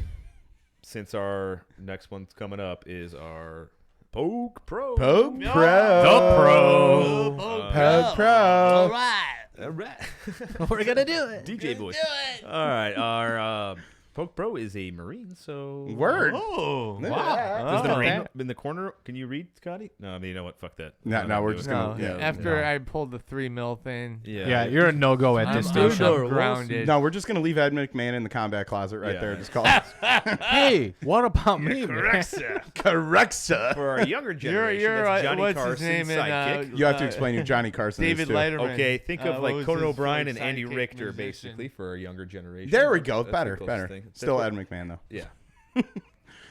since our next one's coming up is our POG Pro. POG The Pro. Pro. POG Pro. All right. We're gonna do it. DJ voice. All right. Our POG Pro is a Marine, so. Word. Oh, Look at wow. that. Does the Oh. Marine in the corner? Can you read, Scotty? No, I mean, you know what? Fuck that. No, we're do just it. gonna- No, yeah, after no. I pulled the 3 mil thing, Yeah, you're a no-go at this I'm station. grounded. No, we're just going to leave Ed McMahon in the combat closet right Yeah. there. Just call it. Hey, what about me, man? Correct, sir. Correct, sir. For our younger generation, You're that's Johnny what's his Carson's name in, sidekick. You have to explain who Johnny Carson David is, too. Letterman. Okay, think of what like was Conan his, O'Brien like, and Andy sidekick Richter, musician? basically, for our younger generation. There we go. That's the Better, closest better. thing. Still That's Ed McMahon, though. Yeah.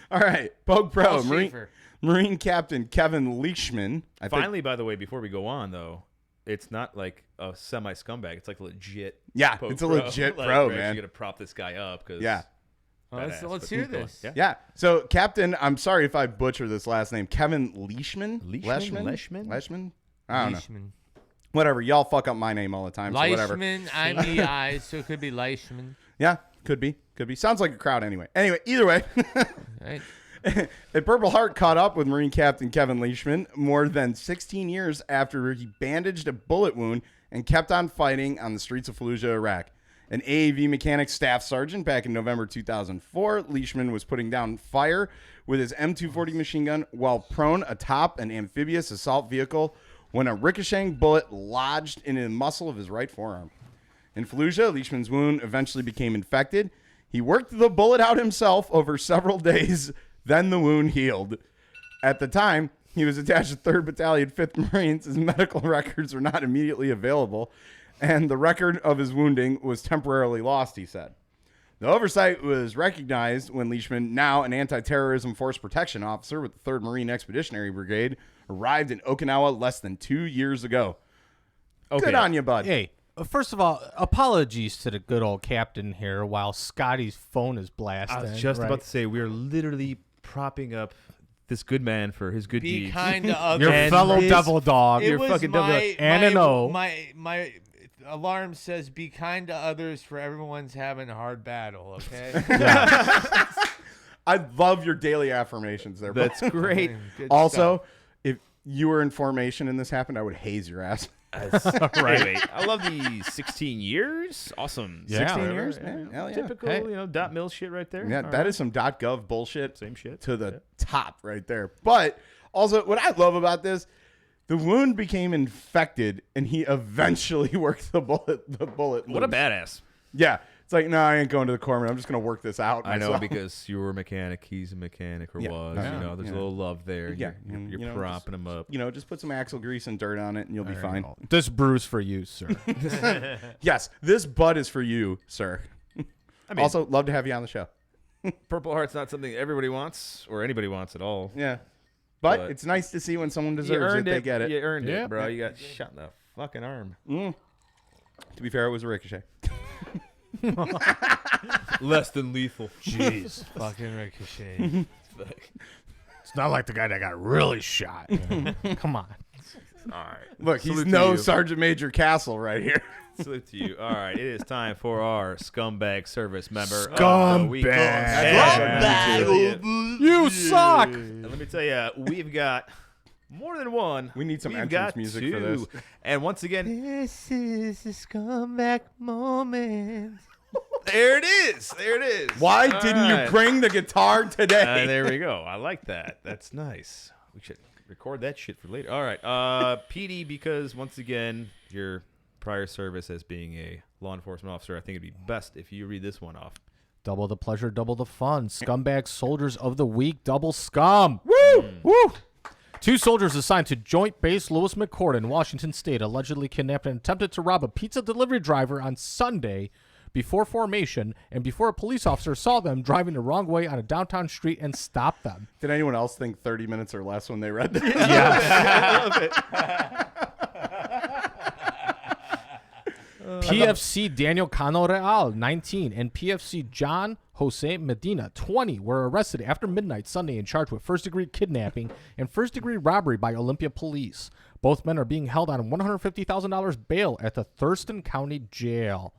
All right. POG Pro. Paul Marine, Schaefer. Marine Captain Kevin Leishman. I think- Finally, by the way, before we go on, though, it's not like a semi-scumbag. It's like a legit. Yeah, POG it's a pro. legit Like, pro, we're man. actually gonna prop this guy up because Yeah. Let's hear this. Yeah. Yeah. So, Captain, I'm sorry if I butcher this last name. Kevin Leishman? Leishman? Leishman? I don't know. Leishman. Whatever. Y'all fuck up my name all the time. So whatever. Leishman, I'm EI, so it could be Leishman. Yeah, could be. Could be. Sounds like a crowd anyway. Anyway, either way. Right? A Purple Heart caught up with Marine Captain Kevin Leishman more than 16 years after he bandaged a bullet wound and kept on fighting on the streets of Fallujah, Iraq. An AAV mechanic staff sergeant back in November 2004, Leishman was putting down fire with his M240 machine gun while prone atop an amphibious assault vehicle when a ricocheting bullet lodged in the muscle of his right forearm. In Fallujah, Leishman's wound eventually became infected. He worked the bullet out himself over several days, then the wound healed. At the time, he was attached to 3rd Battalion, 5th Marines. His medical records were not immediately available, and the record of his wounding was temporarily lost, he said. The oversight was recognized when Leishman, now an anti-terrorism force protection officer with the 3rd Marine Expeditionary Brigade, arrived in Okinawa less than 2 years ago. Okay. Good on you, bud. Hey, first of all, apologies to the good old captain here while Scotty's phone is blasting. I was just right? about to say we are literally propping up this good man for his good Be deeds. kind to others. Your And fellow his- devil dog. It Your was fucking devil my, and an O. my alarm says, "Be kind to others, for everyone's having a hard battle." Okay. I love your daily affirmations there. That's great. Good Also, stuff. if you were in formation and this happened, I would haze your ass. Anyway, I love the 16 years. Awesome. Yeah. 16 Whatever, years, man. Hell yeah. Typical, Hey. .mil shit right there. Yeah, All that right. is some .gov bullshit. Same shit. To the top right there. But also, what I love about this, the wound became infected, and he eventually worked the bullet. What a loose. badass. Yeah, it's like, no, I ain't going to the corner. I'm just gonna work this out. I know, myself. because you were a mechanic, he's a mechanic, or Yeah. was. Yeah. You know, there's Yeah. a little love there. Yeah. You're, And, you're you know, propping him up. just put some axle grease and dirt on it, and you'll be fine. This brews for you, sir. Yes, this butt is for you, sir. I mean, Also, love to have you on the show. Purple Heart's not something everybody wants or anybody wants at all. Yeah, but But- it's nice to see when someone You deserves it, earned they it. get it. You earned Yeah. it, bro. You got shot in the fucking arm. To be fair, it was a ricochet. Less than lethal. Jeez. Fucking Ricochet. It's not like the guy that got really shot. Come on. All right. Look, he's Salute to no you. Sergeant Major Castle right here. Salute to you. All right, it is time for our scumbag service member. Scumbag. Of the week. Scumbag. You suck. And let me tell you, we've got more than one. We need some We've entrance got music two. for this. And once again, This is a scumbag moment. there it is. There it is. Why All didn't right. you bring the guitar today? There we go. I like that. That's nice. We should record that shit for later. All right. PD, because once again, your prior service as being a law enforcement officer, I think it'd be best if you read this one off. Double the pleasure, double the fun. Scumbag Soldiers of the Week, double scum. Woo! Woo! 2 soldiers assigned to Joint Base Lewis McChord in Washington State allegedly kidnapped and attempted to rob a pizza delivery driver on Sunday before formation and before a police officer saw them driving the wrong way on a downtown street and stopped them. Did anyone else think 30 minutes or less when they read this? PFC Daniel Cano Real, 19, and PFC John Jose Medina, 20, were arrested after midnight Sunday and charged with first-degree kidnapping and first-degree robbery by Olympia police. Both men are being held on $150,000 bail at the Thurston County Jail.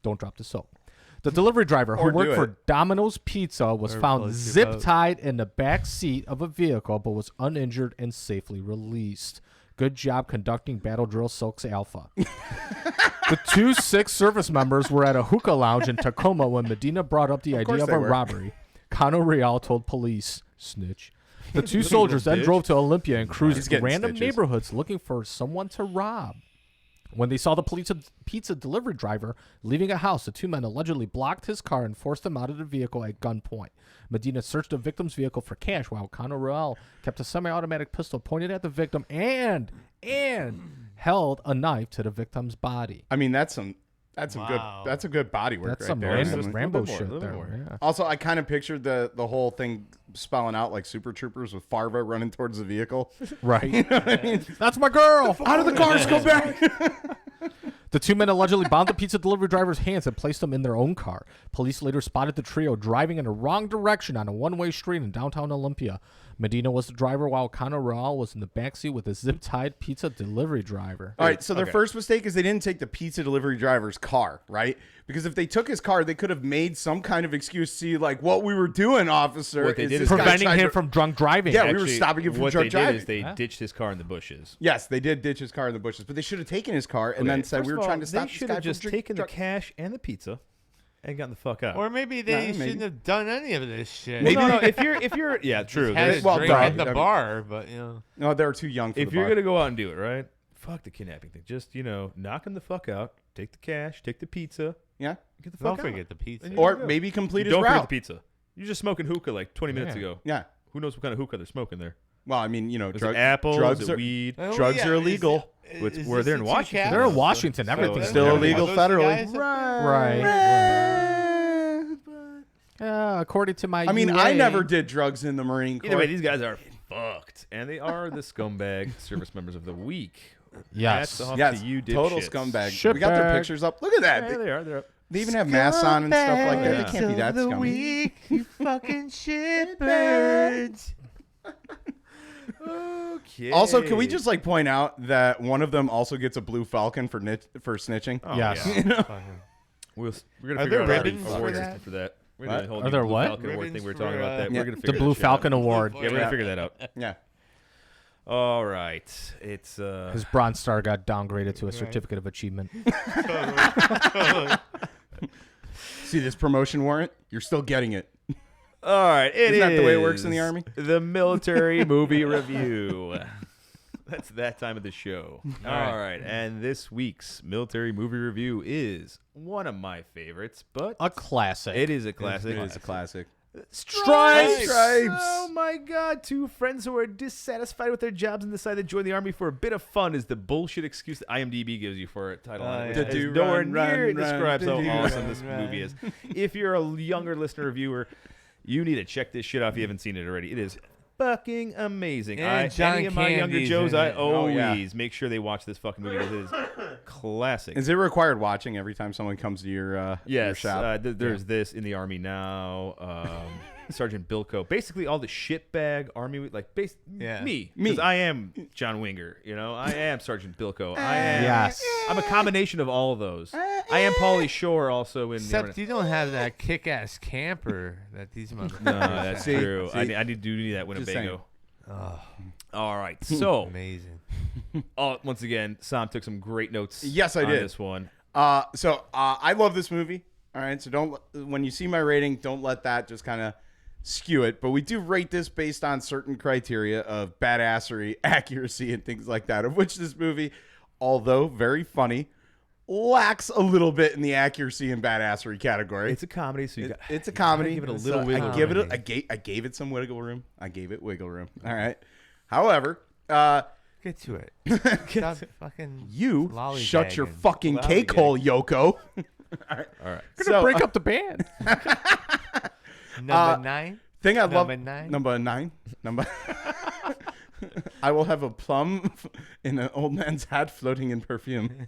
Don't drop the soap. The delivery driver, who Or do worked for it. Domino's Pizza, was found floats your zip-tied in the back seat of a vehicle but was uninjured and safely released. Good job conducting battle drill, Silks Alpha. The 2 6 service members were at a hookah lounge in Tacoma when Medina brought up the idea course of they a were. robbery. Cano Real told police, snitch. The 2 soldiers then bitch. drove to Olympia and He's cruised getting random stitches. neighborhoods looking for someone to rob. When they saw the pizza delivery driver leaving a house, the 2 men allegedly blocked his car and forced him out of the vehicle at gunpoint. Medina searched the victim's vehicle for cash while Cano Real kept a semi-automatic pistol pointed at the victim and held a knife to the victim's body. I mean, that's some Wow. good body work That's right some there. Rambo more, shit a little there. more. Yeah. Also, I kind of pictured the whole thing spelling out like Super Troopers with Farva running towards the vehicle. Right. That's my girl. Out of the cars, go back. The 2 men allegedly bound the pizza delivery driver's hands and placed them in their own car. Police later spotted the trio driving in the wrong direction on a one-way street in downtown Olympia. Medina was the driver while Cano Real was in the backseat with a zip-tied pizza delivery driver. All right, so their Okay. first mistake is they didn't take the pizza delivery driver's car, right? Because if they took his car, they could have made some kind of excuse to see, like, what we were doing, officer. What they did this is guy Preventing tried him to- from drunk driving. Yeah, we were stopping him from what drunk they driving. did is they ditched his car in the bushes. Yes, they did ditch his car in the bushes, but they should have taken his car and then said First we of were all, trying to stop They this should guy have from just taken the drunk. cash and the pizza and gotten the fuck out. Or maybe they maybe. shouldn't have done any of this shit. Maybe- no, if you're, yeah, true. Had a There's- well, drink duh. at the I mean- bar, but you know. No, they were too young for if the you're bar. gonna go out and do it, right? Fuck the kidnapping thing. Just knock him the fuck out. Take the cash. Take the pizza. Yeah, Get the Don't fuck out. forget the pizza. And you or go. maybe complete his Don't forget route. the pizza. You're just smoking hookah like 20 minutes Yeah. ago. Yeah. Who knows what kind of hookah they're smoking there? Well, I mean, Is it apple? drugs Is it are weed? Oh, drugs yeah, are illegal. We're there in Washington. They're in Washington. Everything's Still Yeah. illegal Are those the federally. guys up there? Right. According to my I mean, I UA. never did drugs in the Marine Corps. Either way, these guys are fucked, and they are the scumbag service members of the week. Yes. Hats off yes, to you, total dipshits. scumbag. We got their Shitbag. pictures up. Look at that. Yeah, they are. They're up. They even have masks on and stuff like that. Yeah. They can't be that scummy. You fucking shitbirds. Okay. Also, can we just like point out that one of them also gets a blue falcon for snitching? Oh, Yes. yeah. Fucking- We're gonna Are figure there out our ribbons award for system that? for that. We're What? gonna hold Are the there Blue what? Falcon Award thing Ribbons we were talking for, about. That yeah. we're gonna The figure Blue that shit out. Falcon Award. Yeah, we're gonna figure that out. Yeah. All right. It's His Bronze Star got downgraded to a certificate of achievement. See this promotion warrant? You're still getting it. all right. Isn't that the way it works in the Army? The military movie review. That's that time of the show. All right. And this week's military movie review is one of my favorites, but A classic. it is a classic. It is a classic. Stripes! Stripes! Oh my God! Two friends who are dissatisfied with their jobs and decide to join the army for a bit of fun is the bullshit excuse that IMDb gives you for a title. Oh, which yeah. is Do nowhere run, near run, describes run, how do awesome run, this run. movie is. If you're a younger listener or viewer, you need to check this shit out if you haven't seen it already. It is fucking amazing. And John any of my younger Candy's Joes, in I it. Oh, always yeah. make sure they watch this fucking movie because it is classic. Is it required watching every time someone comes to your Yes, shop? there's this in the Army now. Sergeant Bilko, basically all the shitbag Army, Yeah. me, Me. because I am John Winger. You know, I am Sergeant Bilko. I am. Yes. I'm a combination of all of those. I am Pauly Shore also in. Except you don't have that kick-ass camper that these motherfuckers. no, that's See? true. I See? need to do that Just Winnebago. Oh, All right, so amazing. once again, Sam took some great notes. Yes, I on did. this one. I love this movie. All right, so when you see my rating, don't let that just kind of skew it. But we do rate this based on certain criteria of badassery, accuracy, and things like that. Of which this movie, although very funny, lacks a little bit in the accuracy and badassery category. It's a comedy, so It's a comedy. give it a So little wiggle I give room. it. I gave it some wiggle room. I gave it wiggle room. All right. However, Get to it. Stop fucking. you shut your lollygagging. fucking cake hole, Yoko. All right. So, break up the band. Number 9. Thing I love. Number 9. Number 9. Number. I will have a plum in an old man's hat floating in perfume.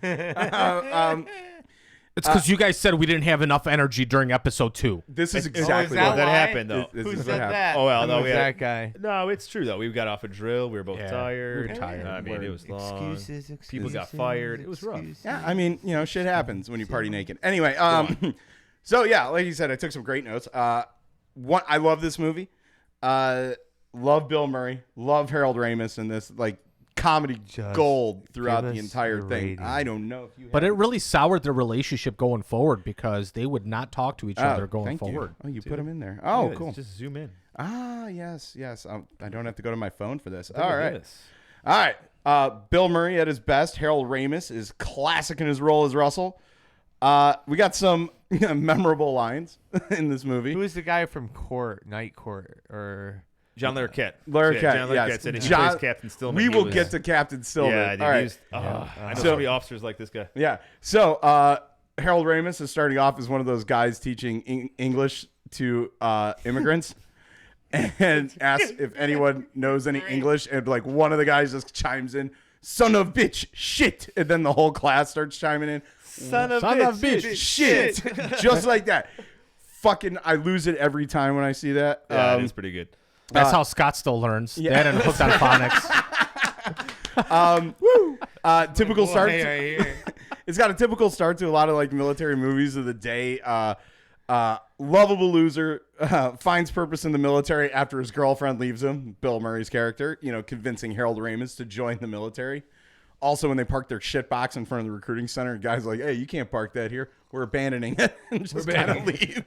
It's because you guys said we didn't have enough energy during episode 2. This is Oh, exactly is what that why? happened, though. This Who is what said happened. that? Oh, well, no, Who we was had- that guy. No, it's true though. We got off a drill. We were both Yeah, tired. we were tired. I mean, it was long. Excuses. People got fired. It was rough. Yeah, I mean, shit happens when you party naked. Anyway, so yeah, like you said, I took some great notes. I love this movie. Love Bill Murray. Love Harold Ramis in this comedy Just gold throughout give the us entire your thing. rating. I don't know if you. But it really soured their relationship going forward because they would not talk to each other going thank forward. You. Oh, you put them in there. Oh, Yeah, cool. Just zoom in. Yes. I don't have to go to my phone for this. Look All at right. this. All right. Bill Murray at his best. Harold Ramis is classic in his role as Russell. We got some memorable lines in this movie. Who is the guy from Night Court, or John Larroquette. Larroquette, John Larroquette yes. said he John- plays Captain Stillman. We He will was- get to Captain Stillman. Yeah, dude, All right. he's- I know So- so many officers like this guy. Yeah. So Harold Ramis is starting off as one of those guys teaching English to immigrants. And asks if anyone knows any English, and one of the guys just chimes in, "Son of bitch, shit," and then the whole class starts chiming in, Son of bitch, shit, just like that. Fucking, I lose it every time when I see that. Yeah, it is pretty good. That's how Scott still learns. That and hooked on phonics. Typical start. Right here. It's got a typical start to a lot of military movies of the day. Lovable loser finds purpose in the military after his girlfriend leaves him. Bill Murray's character, convincing Harold Ramis to join the military. Also, when they park their shit box in front of the recruiting center, guys like, "Hey, you can't park that here. We're abandoning it," and just kind of leave.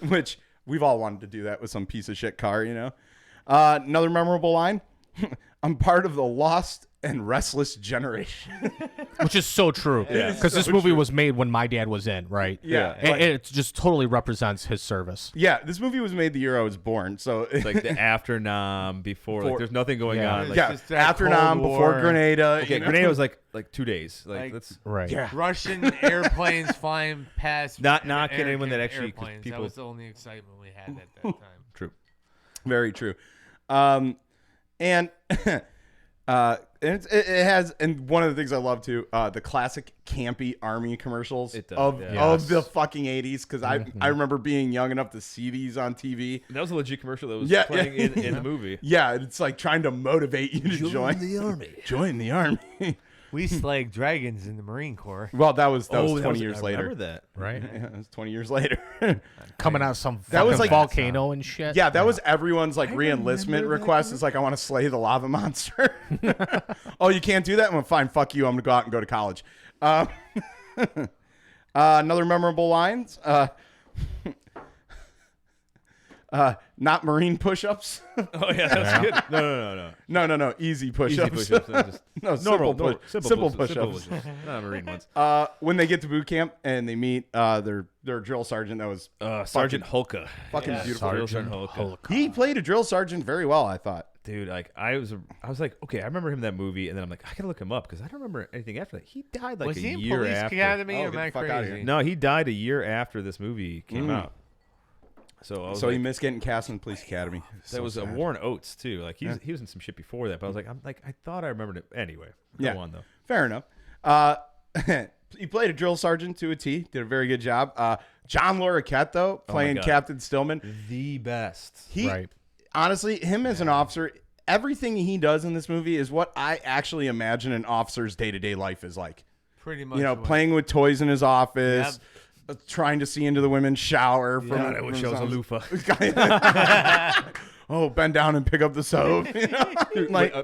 Which we've all wanted to do that with some piece of shit car, Another memorable line: "I'm part of the lost and restless generation." Which is so true. Because this movie was made when my dad was in, right? Yeah. And it just totally represents his service. Yeah, this movie was made the year I was born, so It's like the after Nam, before. There's nothing going Yeah. on. Like, yeah, just that after Cold Nam, before War. Grenada. Okay, Grenada was like 2 days. Like- That's Right. Yeah. Russian airplanes flying past. Not knocking anyone that American actually- 'cause airplanes. people- That was the only excitement we had at that time. true. Very true. And And it has, and one of the things I love too, the classic campy Army commercials It does, of yeah. of the fucking 80s. Because I remember being young enough to see these on TV. That was a legit commercial that was Yeah, playing yeah. in the movie. Yeah, it's like trying to motivate you to join the army. Join the Army. We slagged dragons in the Marine Corps. Well, that was 20 I years later. remember that. Right? Yeah, it was 20 years later. Coming out of some That was fucking like- volcano and shit. Yeah, that was everyone's like I re-enlistment remember that request. It's like, I want to slay the lava monster. Oh, you can't do that? Well, fine, fuck you. I'm going to go out and go to college. Another memorable lines. Not Marine push-ups. Oh yeah, that's good. No. Easy push-ups. Easy push-ups. Just No, normal, simple push-ups. push-ups. Not Marine ones. When they get to boot camp and they meet their drill sergeant, that was Sergeant Holka. fucking beautiful. Sergeant Holka. He played a drill sergeant very well, I thought. Dude, like I was like, okay, I remember him in that movie, and then I'm like, I gotta look him up because I don't remember anything after that. He died like Was a he in year Police after. Academy Oh, or am get I the fuck outta crazy? here. No, he died a year after this movie came out. So I was So like, he missed getting cast in the police academy. that was sad. Warren Oates too. Like he was in some shit before that, but I was like, I thought I remembered it. Anyway, Yeah. go on though. Fair enough. He played a drill sergeant to a T. Did a very good job. John Larroquette, though, playing God. Captain Stillman. The best. He Right. honestly, him as an officer, everything he does in this movie is what I actually imagine an officer's day-to-day life is like. Pretty much. You know, what- playing with toys in his office, trying to see into the women's shower. God, I wish I was a loofah. Oh, bend down and pick up the soap. You know? Like,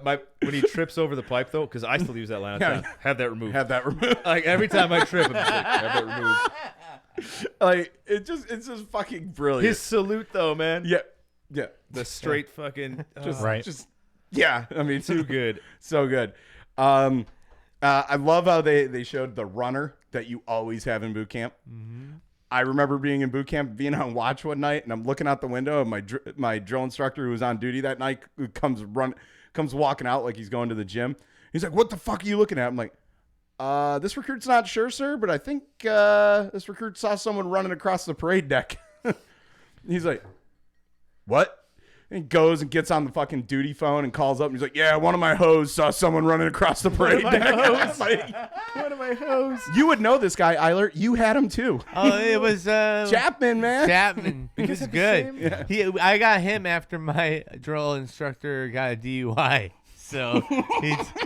When he trips over the pipe though, because I still use that line. All the Yeah. time, have that removed. have that removed. Like every time I trip, I'm just like, have that removed. Like it's just fucking brilliant. His salute though, man. Yeah. The straight fucking Just, Right. Just yeah. I mean, too good. so good. I love how they showed the runner that you always have in boot camp. I remember being in boot camp, being on watch one night, and I'm looking out the window, and my drill instructor who was on duty that night comes walking out like he's going to the gym. He's like, "What the fuck are you looking at?" I'm like, "This recruit's not sure, sir, but I think this recruit saw someone running across the parade deck." He's like, "What?" And he goes and gets on the fucking duty phone and calls up and he's like, "Yeah, one of my hoes saw someone running across the parade deck." Like, One of my hoes. you would know this guy, Eiler. You had him too. Oh, it was Chapman, man. Chapman. He was good. I got him after my drill instructor got a DUI. So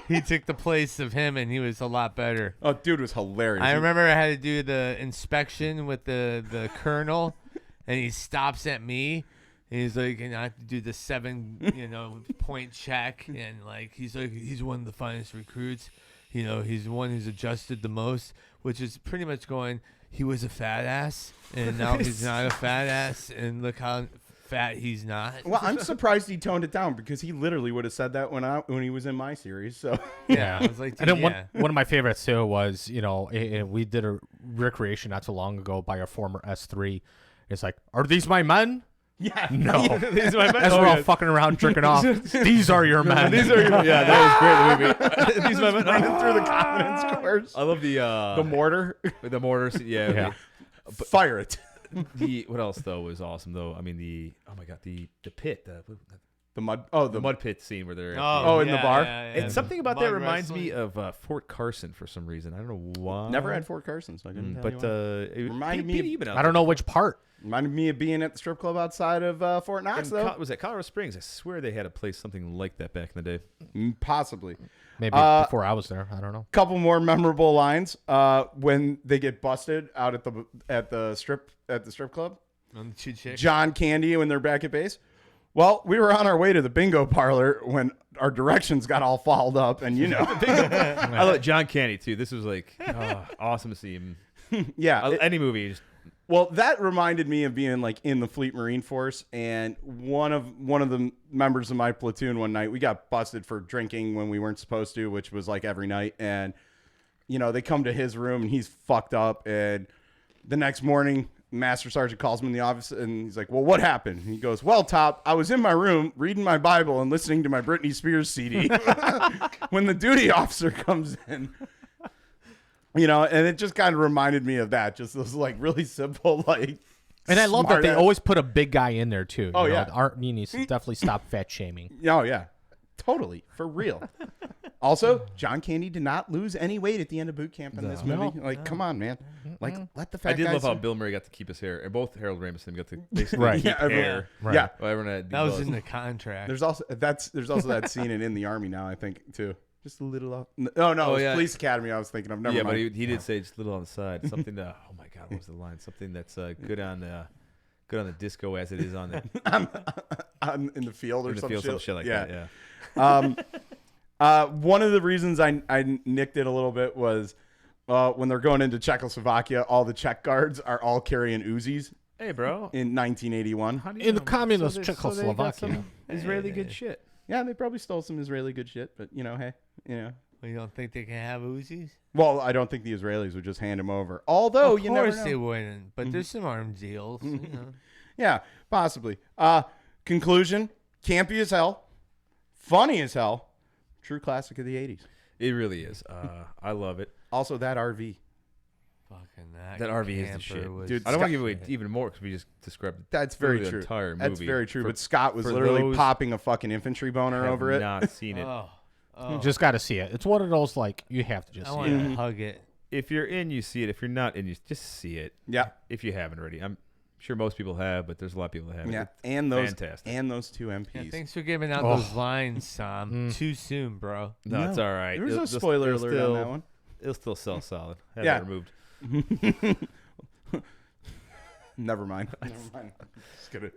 he took the place of him, and he was a lot better. Oh, dude was hilarious. I remember I had to do the inspection with the colonel, and he stops at me. And he's like, and I have to do the 7, point check, and like he's like, he's one of the finest recruits. He's the one who's adjusted the most, which is pretty much going, he was a fat ass, and now he's not a fat ass, and look how fat he's not. Well, I'm surprised he toned it down because he literally would have said that when he was in my series. So Yeah, I was like, And then yeah. one of my favorites too was, we did a recreation not too long ago by our former S3. It's like, are these my men? yeah, No. These are my men. As Oh, we're all yeah. fucking around drinking off. These are your men. These are your, yeah, that was great. The movie. These are my men. running through the confidence course. I love The mortar, the mortar. Yeah. Yeah. fire it. What else though was awesome though? I mean the pit, The mud. Oh, the mud pit scene where they're Oh, in the bar? and something about Mud that reminds me wrestling. of Fort Carson for some reason. I don't know why. Never had Fort Carson, so I didn't. tell But you why. it Reminded me of- you've been out I don't know which part. Reminded me of being at the strip club outside of Fort Knox, there. though. Was that Colorado Springs? I swear they had a place something like that back in the day. Possibly. Maybe before I was there. I don't know. Couple more memorable lines when they get busted out at the strip club. On the two chicks. John Candy when they're back at base. Well, we were on our way to the bingo parlor when our directions got all fouled up, and I love John Candy too. This was like awesome to see him. yeah. Any movie. Well, that reminded me of being like in the Fleet Marine Force, and one of the members of my platoon one night, we got busted for drinking when we weren't supposed to, which was like every night, and they come to his room and he's fucked up, and the next morning, Master Sergeant calls him in the office and he's like, "Well, what happened?" And he goes, "Well, Top, I was in my room reading my Bible and listening to my Britney Spears CD when the duty officer comes in." And it just kind of reminded me of that. Just those like really simple, like. And I love that they smart-ass- always put a big guy in there too. Oh, yeah. Art needs to definitely stop fat shaming. Oh yeah, totally for real. Also, John Candy did not lose any weight at the end of boot camp in this movie. No. Like, come on, man. Like, let the fat I did guys love how Bill Murray got to keep his hair, and both Harold Ramis and him got to basically Right. keep Yeah, everyone- hair. Right. Yeah. Well, everyone had That was gloves. in the contract. There's also that scene in the Army now, I think, too. Just a little off. No, it was yeah. Police Academy I was thinking of. Never yeah, but mind. he did say just a little on the side. Something to, oh my God, what was the line? Something that's good on the disco as it is on the in the field or in the some field, shit. some shit like that. Yeah. One of the reasons I nicked it a little bit was when they're going into Czechoslovakia, all the Czech guards are all carrying Uzis Hey, bro. in 1981. How do In the know? communist they got Czechoslovakia. some Israeli good shit. Yeah, they probably stole some Israeli good shit, but hey, Well, you don't think they can have Uzis? Well, I don't think the Israelis would just hand them over. Although Of you never course know. they wouldn't. But there's some arms deals. You know. Yeah, possibly. Conclusion: campy as hell, funny as hell, true classic of the '80s. It really is. I love it. Also, that RV. Fucking That RV is the camper shit. was- Dude, I don't want to Scott- give away even more because we just described That's very the true. entire movie. That's very true. For- But Scott was for literally those popping a fucking infantry boner have over it. Not seen it. Oh, You just got to see it. It's one of those like you have to just I see want it. to hug it. If you're in, you see it. If you're not in, you just see it. Yeah, If you haven't already, I'm sure most people have, but there's a lot of people that haven't. yeah, It's and those fantastic. two MPs. Yeah, thanks for giving out Oh. those lines, Sam. Too soon, bro. No, it's all right. There was It'll- no they'll- spoiler they'll alert still, on that one. It'll still sell solid. Have Yeah. that removed. Never mind. Never mind. Just gonna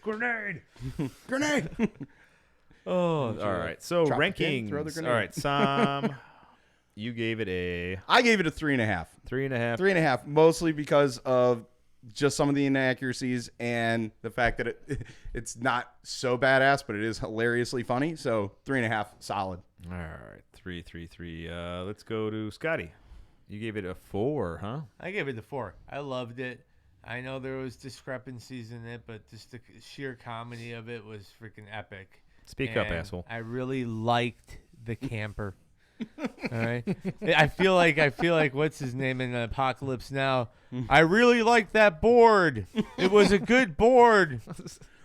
Grenade. grenade. Oh, all right. So drop the pin, throw the rankings. grenade. All right, Sam. You gave it a I gave it a 3.5. 3.5. 3.5, mostly because of just some of the inaccuracies and the fact that it's not so badass, but it is hilariously funny. So 3.5, solid. All right, 3. Let's go to Scotty. You gave it a 4, huh? I gave it a 4. I loved it. I know there was discrepancies in it, but just the sheer comedy of it was freaking epic. Speak up, And asshole. I really liked the camper. All right. I feel like what's his name in Apocalypse Now? I really liked that board. It was a good board.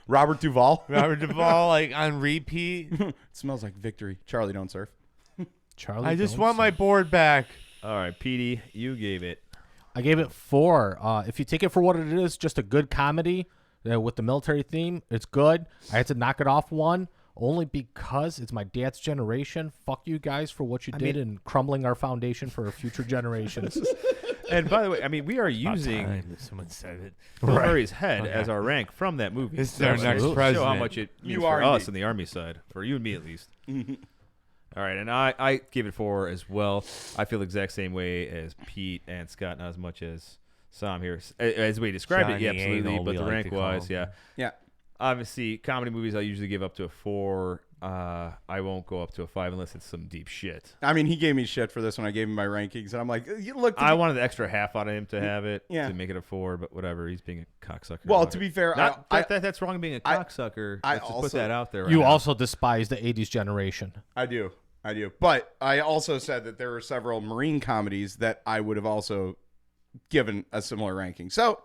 Robert Duvall. Robert Duvall, like on repeat. It smells like victory. Charlie, don't surf. Charlie, I just don't want my say. board back. All right, Petey, you gave it. I gave it 4. If you take it for what it is, just a good comedy with the military theme, it's good. I had to knock it off 1 only because it's my dad's generation. Fuck you guys for what you did in crumbling our foundation for future generations. And by the way, I mean, we are About using time that someone said it. Bill Murray's head as our rank from that movie. This is our next Show how president. much it means You for are us indeed. on the Army side, for you and me at least. All right, and I gave it 4 as well. I feel the exact same way as Pete and Scott, not as much as Sam here. As we described it, yeah, Johnny absolutely, Anal, but we the like to rank-wise, call him. yeah. Yeah. Obviously, comedy movies I usually give up to a 4. I won't go up to a 5 unless it's some deep shit. I mean, he gave me shit for this when I gave him my rankings, and I'm like, you look. I wanted the extra half out of him to have it, Yeah. to make it a 4, but whatever. He's being a cocksucker. Well, about to it. be fair, Not I that's wrong being a I- cocksucker. I Let's just put also- that out there right You now. also despise the 80s generation. do. But I also said that there were several Marine comedies that I would have also given a similar ranking. So,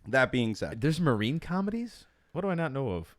that being said, There's Marine comedies? What do I not know of?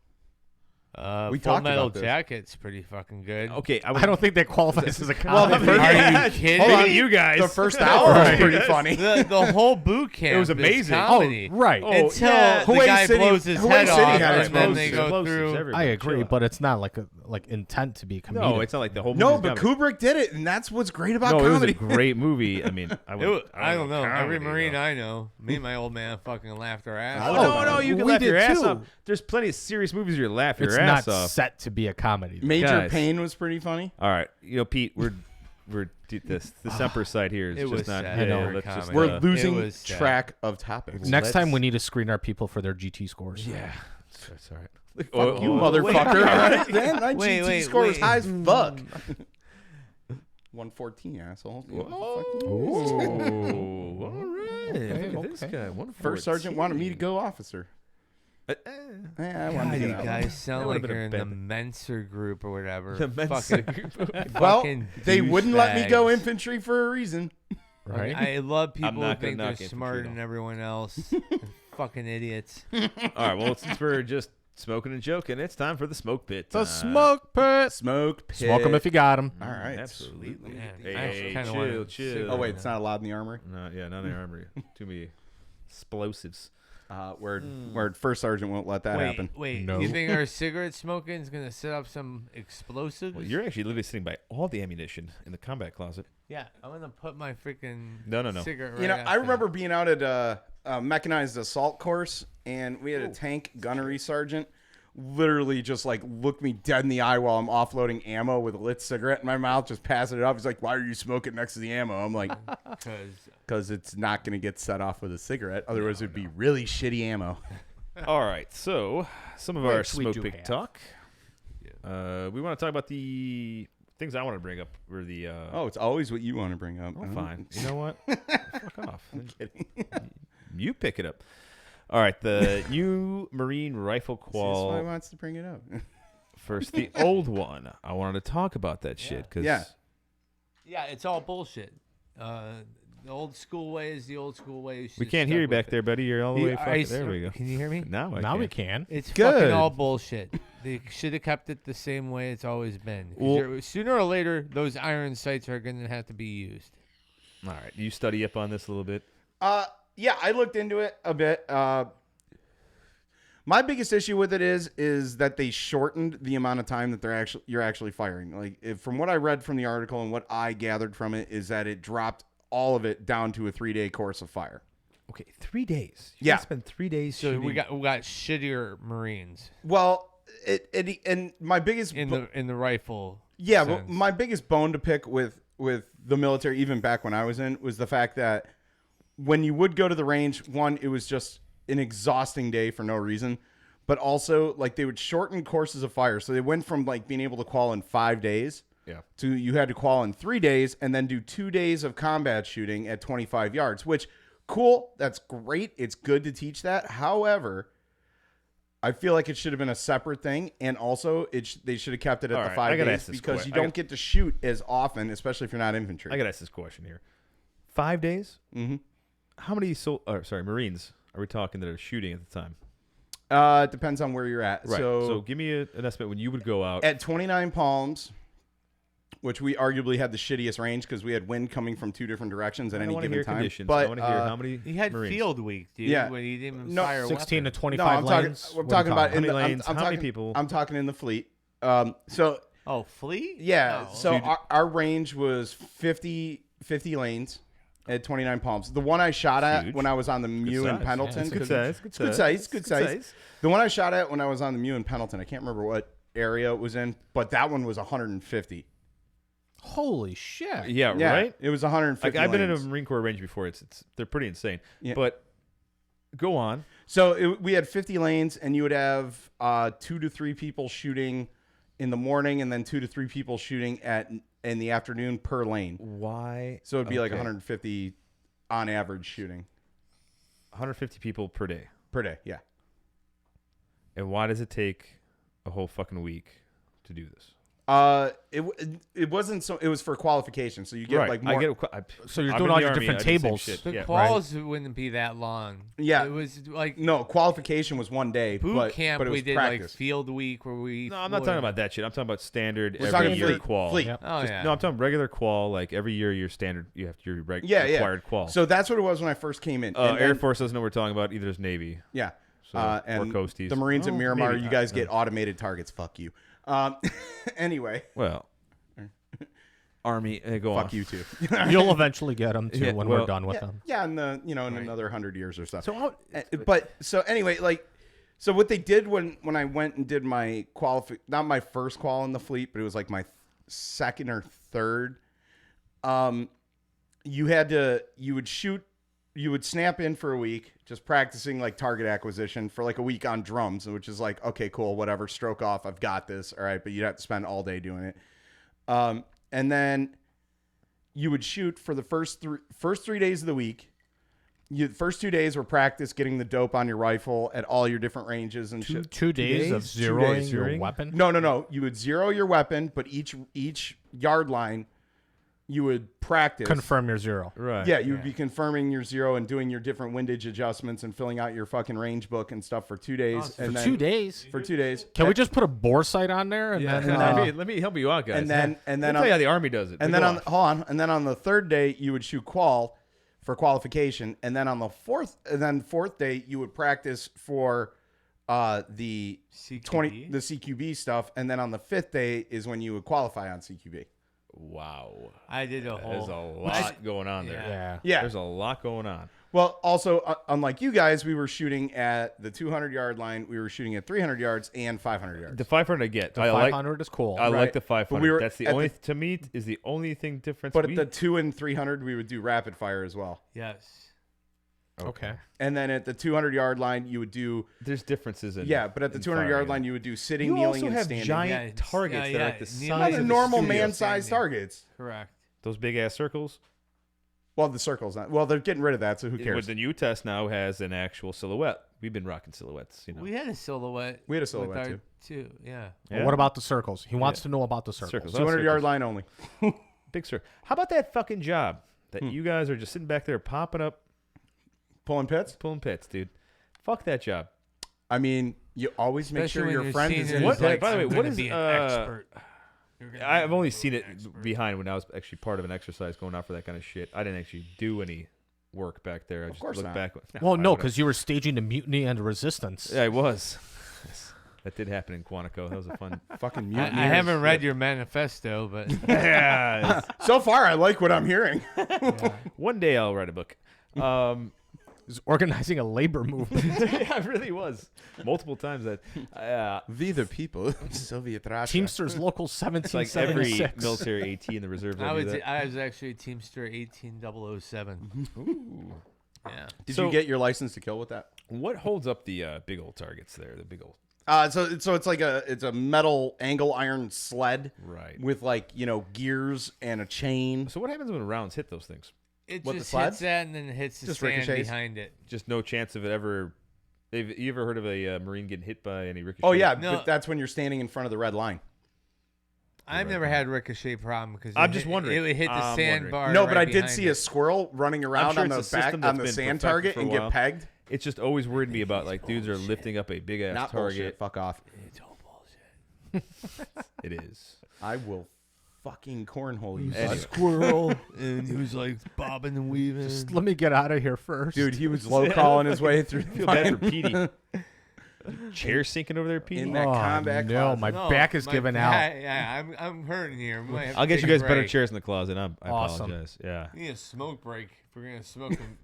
We Full talked Metal about this. Jacket's pretty fucking good. Okay, I don't think that qualifies as a Well, comedy. the first- Are you kidding? Hold on, me? you guys. the first hour was pretty funny. The whole boot camp was amazing. is comedy. right. Until yeah. the Hawaii guy City- blows his Hawaii head City off, had and then they explosives. go through. I agree, but it's not like intent to be comedic. No, it's not like the whole movie. No, but Kubrick did it, and that's what's great about No, it was comedy. a great movie. I mean, I don't know. Every comedy, Marine though. I know, me and my old man fucking laughed our ass Oh, off. No, you can We laugh your did ass too. off. There's plenty of serious movies where you laugh your it's ass not off. set to be a comedy. Major Guys. Pain was pretty funny. All right, Pete, this Semper side here is It just was not. sad. Yeah, I know. let's just. We're It losing was sad. track of topics. Next time we let's- need to screen our people for their GT scores. Yeah, that's all right. Fuck you, motherfucker. Man, my Wait, GT wait, score is wait. high as fuck. 114, asshole. Ooh, all right. Look at this guy. 114. First sergeant wanted me to go officer. Uh, Yeah, I God, wanted to you get out. guys sound That would've like been a you're in the bad- Mensa group or whatever. The Mensa Fucking- Well, fucking they wouldn't let me go douchebags. infantry for a reason. Right? I love people who not gonna think they're knock infantry smarter at than all. everyone else. Fucking idiots. All right. Well, since we're just Smoking and joking. It's time for the smoke pit. The smoke pit. Smoke pit. Smoke them if you got them. All right. Absolutely. Man, Hey, I actually kinda chill, wanna chill. sit Oh wait, it's not allowed in the armory. No, yeah, not in the armory. Too many explosives. Where first sergeant won't let that happen. Wait, No. you think our cigarette smoking is gonna set up some explosives? Well, you're actually literally sitting by all the ammunition in the combat closet. Yeah, I'm gonna put my freaking No. cigarette right You know, after I remember that. being out at a mechanized assault course, and we had a tank gunnery sergeant literally just like look me dead in the eye while I'm offloading ammo with a lit cigarette in my mouth, just passing it off. He's like, "Why are you smoking next to the ammo?" I'm like, "Because it's not going to get set off with a cigarette. Otherwise, it'd be really shitty ammo." All right, so some of our Which we smoke do pit have. talk. We want to talk about the things I want to bring up. Or the Oh, it's always what you want to bring up. oh, fine. You know what? Fuck off. I'm kidding. You pick it up. All right, the new Marine rifle See, that's why he qual. wants to bring it up. First, the old one. I wanted to talk about that shit because Yeah. Yeah, it's all bullshit. The old school way is the old school way. we can't hear you back there, buddy. You're all the way. There we go. Can you hear me? Now I Now can. we can. It's Good. fucking all bullshit. They should have kept it the same way it's always been. 'Cause Well- sooner or later, those iron sights are going to have to be used. All right, you study up on this a little bit. Yeah, I looked into it a bit. My biggest issue with it is that they shortened the amount of time that you're actually firing. Like, from what I read from the article and what I gathered from it is that it dropped all of it down to a 3-day course of fire. Okay, 3 days. You Yeah. gotta spend 3 days. So shooting. we got shittier Marines Well, and my biggest in the rifle. yeah, well, sense. my biggest bone to pick with the military, even back when I was in, was the fact that when you would go to the range, one, it was just an exhausting day for no reason, but also like they would shorten courses of fire. So they went from like being able to qual in 5 days to you had to qual in 3 days and then do 2 days of combat shooting at 25 yards, which cool. That's great. It's good to teach that. However, I feel like it should have been a separate thing, and also they should have kept it at All the right, 5 I gotta days ask this because que- you I don't got- get to shoot as often, especially if you're not infantry. I gotta ask this question here. 5 days? Mm-hmm. How many Marines are we talking that are shooting at the time? It depends on where you're at. Right. So, So give me an estimate when you would go out. at 29 Palms, which we arguably had the shittiest range because we had wind coming from 2 different directions at I any want to given hear time. conditions. But I want to hear how many. He had Marines. field week, dude. Yeah. When he didn't even No, fire a 16 to weapon. 25 I'm lanes. talking. I'm What are talking you about How in many the. lanes? I'm How many talking, people? I'm talking in the fleet. So Oh, fleet? yeah. Oh. So our range was 50 lanes at 29 Palms. The one I shot at Huge. when I was on the Mew in size. Pendleton. It's good 'cause size, it's good size. Good Good size. The one I shot at when I was on the Mew in Pendleton, I can't remember what area it was in, but that one was 150. Holy shit. Yeah, Yeah, right. it was 150. Like I've been in a lanes. Marine Corps range before. They're pretty insane. Yeah. But go on. So we had 50 lanes, and you would have 2 to 3 people shooting in the morning, and then 2 to 3 people shooting in the afternoon per lane. Why? So it'd be like Okay. 150 on average shooting 150 people per day. per day. Yeah. And why does it take a whole fucking week to do this? It wasn't so. It was for qualification, so you get like more. I get. So you're I'm doing in all the your Army, different I do the same tables. shit. The Yeah, quals wouldn't be that long. Yeah. It was like No, qualification was 1 day. boot camp. but it was We did practice. like field week where we. No, I'm not talking about that shit. I'm talking about standard We're every talking year fleet. qual. Fleet. Yep. Oh yeah. No, I'm talking regular qual. Like every year, your standard. You have your Yeah, required yeah. qual. So that's what it was when I first came in. And Air then- Force doesn't know what we're talking about. Either is Navy. Yeah. So, and or Coasties. the Marines at Oh, Miramar, maybe you not. guys get automated targets. Fuck you. Anyway, Well, Army. Go on. fuck you too. You'll eventually get them too Yeah, when well, we're done with them. Yeah, in another 100 years or so. So But so anyway, so what they did when I went and did my not my first qual in the fleet, but it was like my second or third. You would snap in for a week, just practicing like target acquisition for like a week on drums, which is like, okay, cool, whatever, stroke off, I've got this, all right, but you'd have to spend all day doing it. And then you would shoot for the first 3 days of the week. The first 2 days were practice getting the dope on your rifle at all your different ranges and shit. 2 days of 2 zeroing days. your Zeroing? weapon. No. You would zero your weapon, but each yard line you would practice. Confirm your zero. Right. Yeah, you would be confirming your zero and doing your different windage adjustments and filling out your fucking range book and stuff for 2 days. Awesome. And For then, 2 days. For 2 days. Can we just put a bore sight on there and then? let me help you out, guys. And then I'll tell you how the Army does it. And then and then on the third day you would shoot qual for qualification, and then on the fourth day you would practice for the CQB? the CQB stuff, and then on the fifth day is when you would qualify on CQB. Wow. I did a whole. There's a lot going on there. Yeah. Yeah. There's a lot going on. Well, also, unlike you guys, we were shooting at the 200-yard line. We were shooting at 300 yards and 500 yards. The 500 I get. The I 500 is cool. like Right. the But 500. we were That's the at only the- to me is the only thing difference. But at the 2 and 300, we would do rapid fire as well. Yes. Okay. And then at the 200-yard line, you would do there's differences in but at the in 200-yard firing. line, you would do sitting, You kneeling, also and have standing. giant Yeah, targets that are like the kneeling size Not of a the normal studio. man-sized Standing. targets. Correct. Those big ass circles. Well, the circle's not. Well, they're getting rid of that, so who But cares? the new test now has an actual silhouette. We've been rocking silhouettes, you know. We had a silhouette. We had a with silhouette, our too. Yeah. Well, what about the circles? He wants Yeah. to know about the circles. Circles. 200-yard line only. Big circle. How about that fucking job that you guys are just sitting back there popping up, Pulling pits? pulling pits, dude? Fuck that job. I mean, you always make Especially sure when your your friend is senior in What- is the like, like, pits. by the way, I'm what gonna is, be an expert. You're gonna I've be only an seen it expert. behind when I was actually part of an exercise going out for that kind of shit. I didn't actually do any work back there. I just course looked not. back. Well, why no, would I? because you were staging a mutiny and a resistance. Yeah, I was. That did happen in Quantico. That was a fun. Fucking I mutiny. haven't read your manifesto, but Yeah. So far, I like what I'm hearing. One day I'll write a book. He's organizing a labor movement. Yeah, it really was. Multiple times that. We the people, Soviet Russia. Teamsters Local It's like every 1776. military AT in the reserves. I do was that. I was actually a Teamster 18007. Yeah. Did So- you get your license to kill with that? What holds up the big old targets there? The big old. So it's like a metal angle iron sled Right. with like gears and a chain. So what happens when rounds hit those things? It What, the just sleds? hits that and then it hits the Just stand ricochets? behind it. Just no chance of it ever. Have you ever heard of a Marine getting hit by any ricochet? Oh yeah, No. but that's when you're standing in front of the red line. I've never had ricochet problem because I'm just wondering. It would hit the I'm sandbar. wondering. No, right but I did behind see it. a squirrel running around sure on it's the a back system on that's the been sand perfected target for a and while. get pegged. It's just always worried me about like dudes are lifting up a big ass Not target. bullshit. Fuck off. It's all bullshit. It is. I will fucking cornhole you, Anyway. bud. Squirrel, and he was like bobbing and weaving. Just let me get out of here first. Dude, he was low crawling his way through. I feel bad for Petey. Chair sinking over there, Petey. In that combat no, closet. my No, back is my giving back- out. Yeah, I'm hurting here. We might have I'll to get you take a guys better break. chairs in the closet. I Awesome. apologize. Yeah. We need a smoke break if we're gonna smoke them.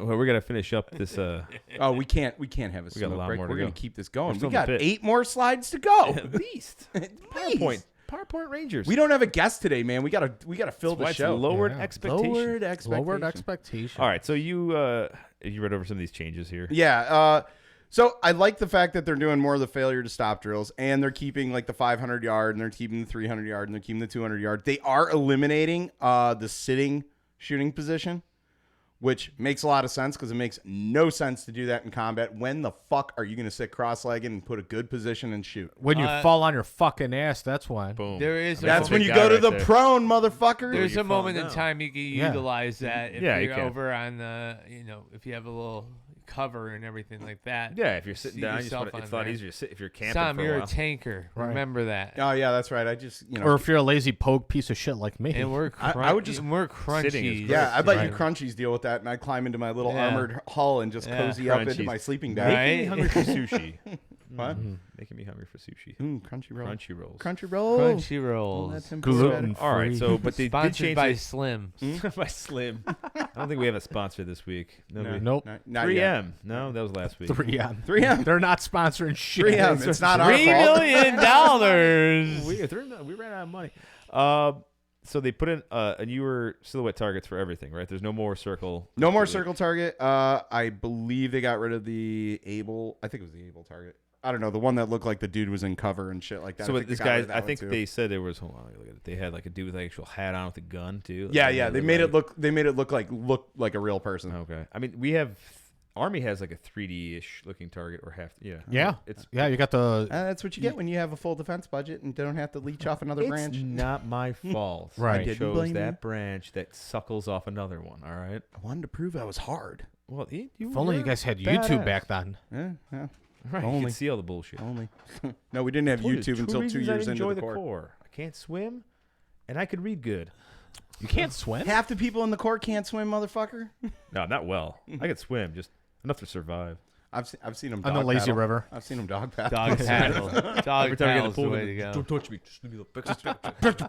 Well, we're gonna finish up this. Oh, we can't have a We got a smoke lot break. more to We're gonna go. keep this going. still We in the got pit. 8 more slides to go. At least. PowerPoint Rangers. We don't have a guest today, man. We gotta fill That's why the it's show. lowered Yeah. expectation. Lowered expectation. Lowered expectation. All right, so you read over some of these changes here. Yeah. So I like the fact that they're doing more of the failure to stop drills, and they're keeping like the 500 yard, and they're keeping the 300 yard, and they're keeping the 200 yard. They are eliminating the sitting shooting position, which makes a lot of sense because it makes no sense to do that in combat. When the fuck are you going to sit cross-legged and put a good position and shoot? When you fall on your fucking ass, that's when. Boom. There is. That's a when big you guy go to right the there. prone, motherfucker. There's you're a moment falling in down. time you can Yeah. utilize that if Yeah, you you're can. over on the, if you have a little cover and everything like that. Yeah, if you're sitting See down, you just yourself wanna, it's on a lot there. easier to sit if you're camping Sam, for a you're a while. tanker. Right. Remember that. Oh yeah, that's right. I just Or if you're a lazy pogue piece of shit like me. And we're I would just- we're Sitting is crunchy. great. yeah. I'd let you Right. crunchies deal with that, and I'd climb into my little Yeah. armored hull and just Yeah. cozy up into Crunchies. my sleeping Making bag. me Right? hungry for sushi. What? Making me hungry for sushi. Crunchy roll. Crunchy rolls. Crunchy roll. Crunchy rolls. That's him. Gluten All right, free. so but they did Sponsored change by it Slim. by Slim. I don't think we have a sponsor this week. No, No. we- Nope. Not 3M. yet. No, that was last week. 3M. 3M. They're not sponsoring shit. 3M. It's not our $3 fault. million. We ran out of money. So they put in a newer silhouette targets for everything, right? There's no more circle. No more circle target. I believe they got rid of the able. I think it was the able target. I don't know, the one that looked like the dude was in cover and shit like that. So I with think this they got rid guy, of that I one, think too. they said there was. Hold on, look at it. They had like a dude with an actual hat on with a gun too. Yeah, Like, yeah. They made it look. They made it look like a real person. Okay. I mean, we have Army has like a 3D-ish looking target or half. Yeah. Yeah. It's You got the That's what you get when you have a full defense budget and don't have to leech off another branch. not my fault. Right. I Didn't chose blame that you. branch that suckles off another one. All right. I wanted to prove I was hard. Well, if only you guys had YouTube back then. Yeah, Right. You Only. can see all the bullshit. only. No, we didn't have Told you, YouTube two until 2 reasons years I into enjoy the Corps. Corps. I can't swim, and I could read good. You can't swim? Half the people in the Corps can't swim, motherfucker. No, not well. I could swim, just enough to survive. I've seen them On the lazy river. I've seen them dog paddle. Dog paddle. Dog Every time I get paddle's to the pull way to go. don't touch me. Just leave me the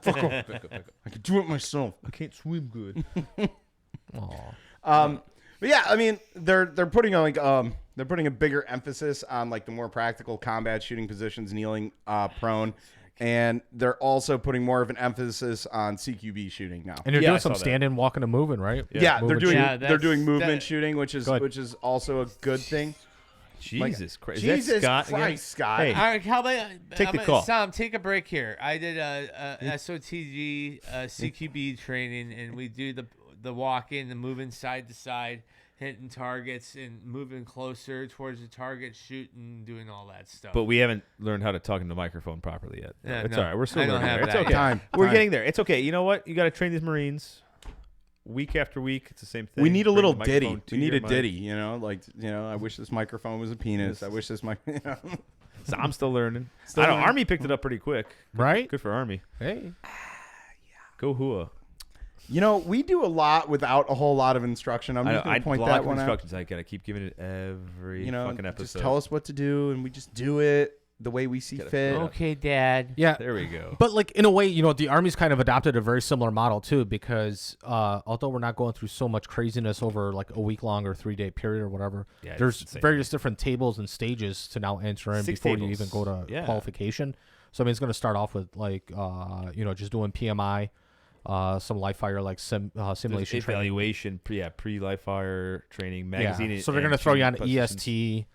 I can do it myself. I can't swim good. But yeah, I mean, they're putting like they're putting a bigger emphasis on like the more practical combat shooting positions, kneeling, prone, and they're also putting more of an emphasis on CQB shooting now. And you're Yeah, I doing some saw that. standing, walking, and moving, right? Yeah, they're Moving doing shoot. Yeah, they're doing that's- movement that- shooting, which is also a good thing. Jesus Christ. Is Jesus that Scott again? Christ, Scott. Hey, All right, how about Take the call. Sam, take a break here. I did a SOTG CQB training, and we do the walking, the moving side to side, hitting targets, and moving closer towards the target, shooting, doing all that stuff. but we haven't learned how to talk into the microphone properly yet. Yeah, It's no, all right. We're still I don't learning have there. It's that okay. yet. Time. We're Time. getting there. It's okay. You know what? You got to train these Marines week after week. It's the same thing. We need a Bring little the ditty. microphone to We need your a mic. ditty, I wish this microphone was a penis. I wish this mic. So I'm still learning. Still I know learning. Army picked it up pretty quick. Right? Good for Army. Hey. Go Hua. We do a lot without a whole lot of instruction. I'm I know. just going I to point block that one out. instructions. I gotta keep giving it every fucking episode. Just tell us what to do, and we just do it the way we see Gotta fit. figure it out. Okay, Dad. Yeah. There we go. But like in a way, the Army's kind of adopted a very similar model too, because although we're not going through so much craziness over like a week long or 3-day period or whatever, Yeah, it's there's insane. various different tables and stages to now enter in 6 before tables. you even go to Yeah. qualification. So I mean, it's going to start off with like just doing PMI, some live fire like simulation training. Evaluation, pre-live fire training, magazine. Yeah. So they're and going to throw you on shooting positions. EST.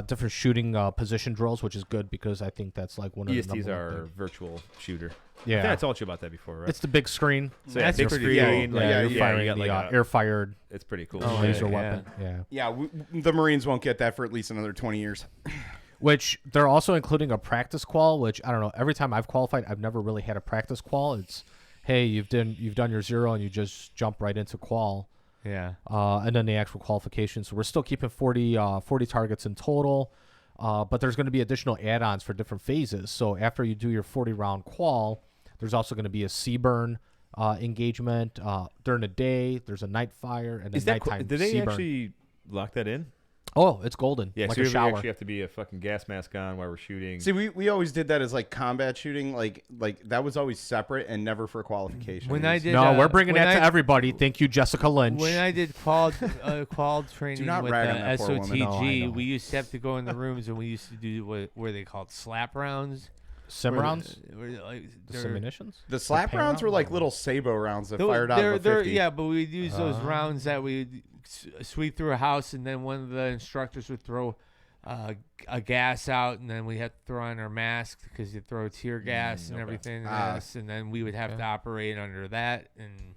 Different shooting position drills, which is good because I think that's like one of the ESTs number are one thing. virtual shooter. Yeah. I think I told you about that before, right? It's the big screen. So That's big pretty screen, cool. like, Yeah, you're yeah, firing you got the like air fired it's pretty cool. Oh, laser yeah. weapon. Yeah. Yeah, the Marines won't get that for at least another 20 years. Which they're also including a practice qual, which I don't know. Every time I've qualified, I've never really had a practice qual. It's, hey, you've done your 0 and you just jump right into qual, Yeah. and then the actual qualification. So we're still keeping 40 targets in total, but there's going to be additional add-ons for different phases. So after you do your 40-round qual, there's also going to be a CBurn engagement during the day. There's a night fire and a Is that nighttime did they CBurn. actually lock that in? Oh, it's golden. Yeah, like so a we shower. actually have to be a fucking gas mask on while we're shooting. See, we always did that as like combat shooting. Like that was always separate and never for qualification. When I did, No, we're bringing when that to I- everybody. Thank you, Jessica Lynch. When I did qual training not with rag on that poor woman. SOTG, No, I know. we used to have to go in the rooms and we used to do what were they called slap rounds. Sim Where rounds, the- where, like, the they're- simulations. The slap pan rounds were round? like little Sabo rounds that They're- fired out of a they're- 50. Yeah, but we'd use those rounds that we'd sweep through a house, and then one of the instructors would throw a gas out, and then we had to throw on our mask because you throw tear gas and okay. everything, Ah. and then we would have to operate under that, and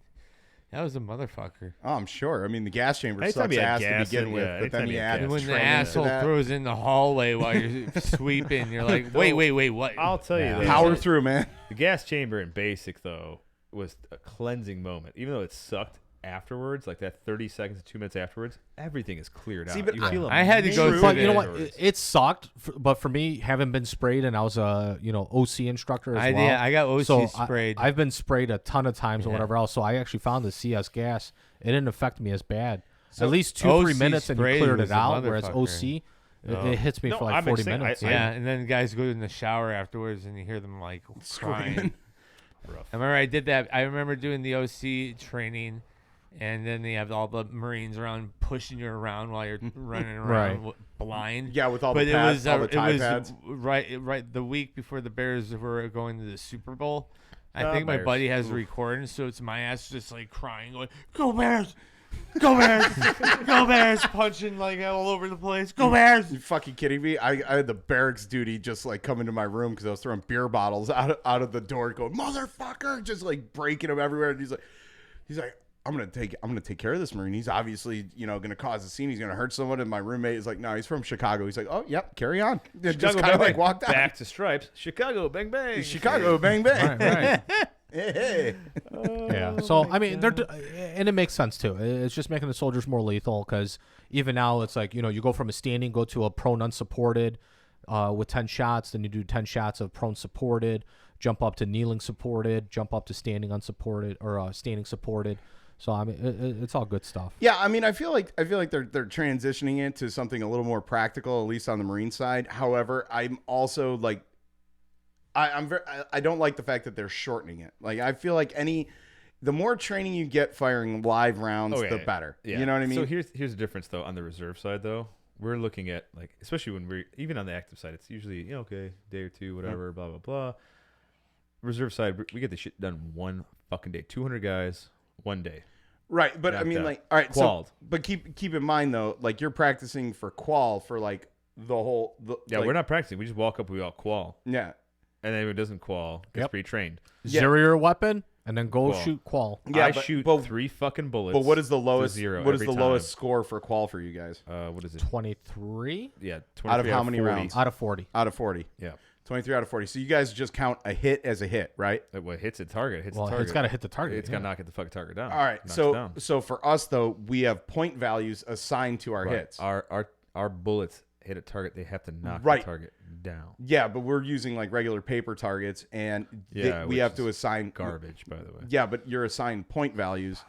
that was a motherfucker. Oh, I'm sure. I mean, the gas chamber Anytime sucks you ass had to gas, begin yeah, with, but anytime then you you had add gas. And when the training to asshole that. throws in the hallway while you're sweeping, you're like, wait, what? I'll tell you this. Power through, man. The gas chamber in basic though was a cleansing moment. Even though it sucked afterwards, like that 30 seconds to 2 minutes afterwards, everything is cleared See, out. but You feel I had to go amazing through But you know what? afterwards. It sucked. But for me, having been sprayed, and I was a OC instructor as I well. did. I got OC so sprayed. I've been sprayed a ton of times and Yeah. whatever else. So I actually found the CS gas. It didn't affect me as bad. So At least 2-3 OC minutes and you sprayed cleared was it a out. Whereas motherfucker. OC, it hits me No, for like I'm 40 saying, minutes. I- Yeah, and then guys go in the shower afterwards, and you hear them like crying. Rough. I remember I did that. I remember doing the OC training, and then they have all the Marines around pushing you around while you're running around Right. blind. Yeah, with all but the it pads, was all the it tie was pads. right the week before the Bears were going to the Super Bowl. I think my Bears. buddy has a recording, so it's my ass just like crying, going, "Go Bears! Go Bears! Go Bears!" punching like all over the place. Go Bears! You fucking kidding me? I had the barracks duty just like come into my room because I was throwing beer bottles out of the door, going, "Motherfucker!" just like breaking them everywhere. And he's like, I'm gonna take care of this Marine. He's obviously, gonna cause a scene. He's gonna hurt someone. And my roommate is like, no, he's from Chicago. He's like, oh, yep, carry on. Just Chicago, kind of bang, like walked out. back to Stripes. Chicago, bang bang. Chicago, bang bang. Right. Hey. Yeah. So I mean, and it makes sense too. It's just making the soldiers more lethal because even now it's like you go from a standing, go to a prone unsupported with 10 shots, then you do 10 shots of prone supported, jump up to kneeling supported, jump up to standing unsupported or standing supported. So I mean, it's all good stuff. Yeah, I mean, I feel like they're transitioning it to something a little more practical, at least on the Marine side. However, I'm also like, I don't like the fact that they're shortening it. Like, I feel like the more training you get firing live rounds, the better. Yeah. You know what I mean? So here's the difference though on the reserve side though. We're looking at like, especially when we're even on the active side, it's usually okay, day or two, whatever, blah blah blah. Reserve side, we get the shit done one fucking day. 200 guys, one day. Right, but I mean, like, all right, qualled. so, but keep in mind though, like you're practicing for qual for like the whole. We're not practicing. We just walk up, we all qual. Yeah. And then if it doesn't qual, gets pre-trained. Zero your weapon, and then go Qual. shoot qual. Yeah, I shoot 3 fucking bullets. But what is the lowest? zero What is every the lowest time. score for qual for you guys? What is it? 23 Yeah, 23 Out of how many 40. rounds? out of 40. Out of 40. Yeah. 23 out of 40. So you guys just count a hit as a hit, right? What hits a target? Hits Well, the target. it's got to hit the target. It's got to knock the fucking target down. All right. Knocks it down. So for us though, we have point values assigned to our Right. hits. Our bullets hit a target. They have to knock Right. the target down. Yeah, but we're using like regular paper targets, and Yeah, we which have to is assign Garbage, by the way. Yeah, but you're assigned point values.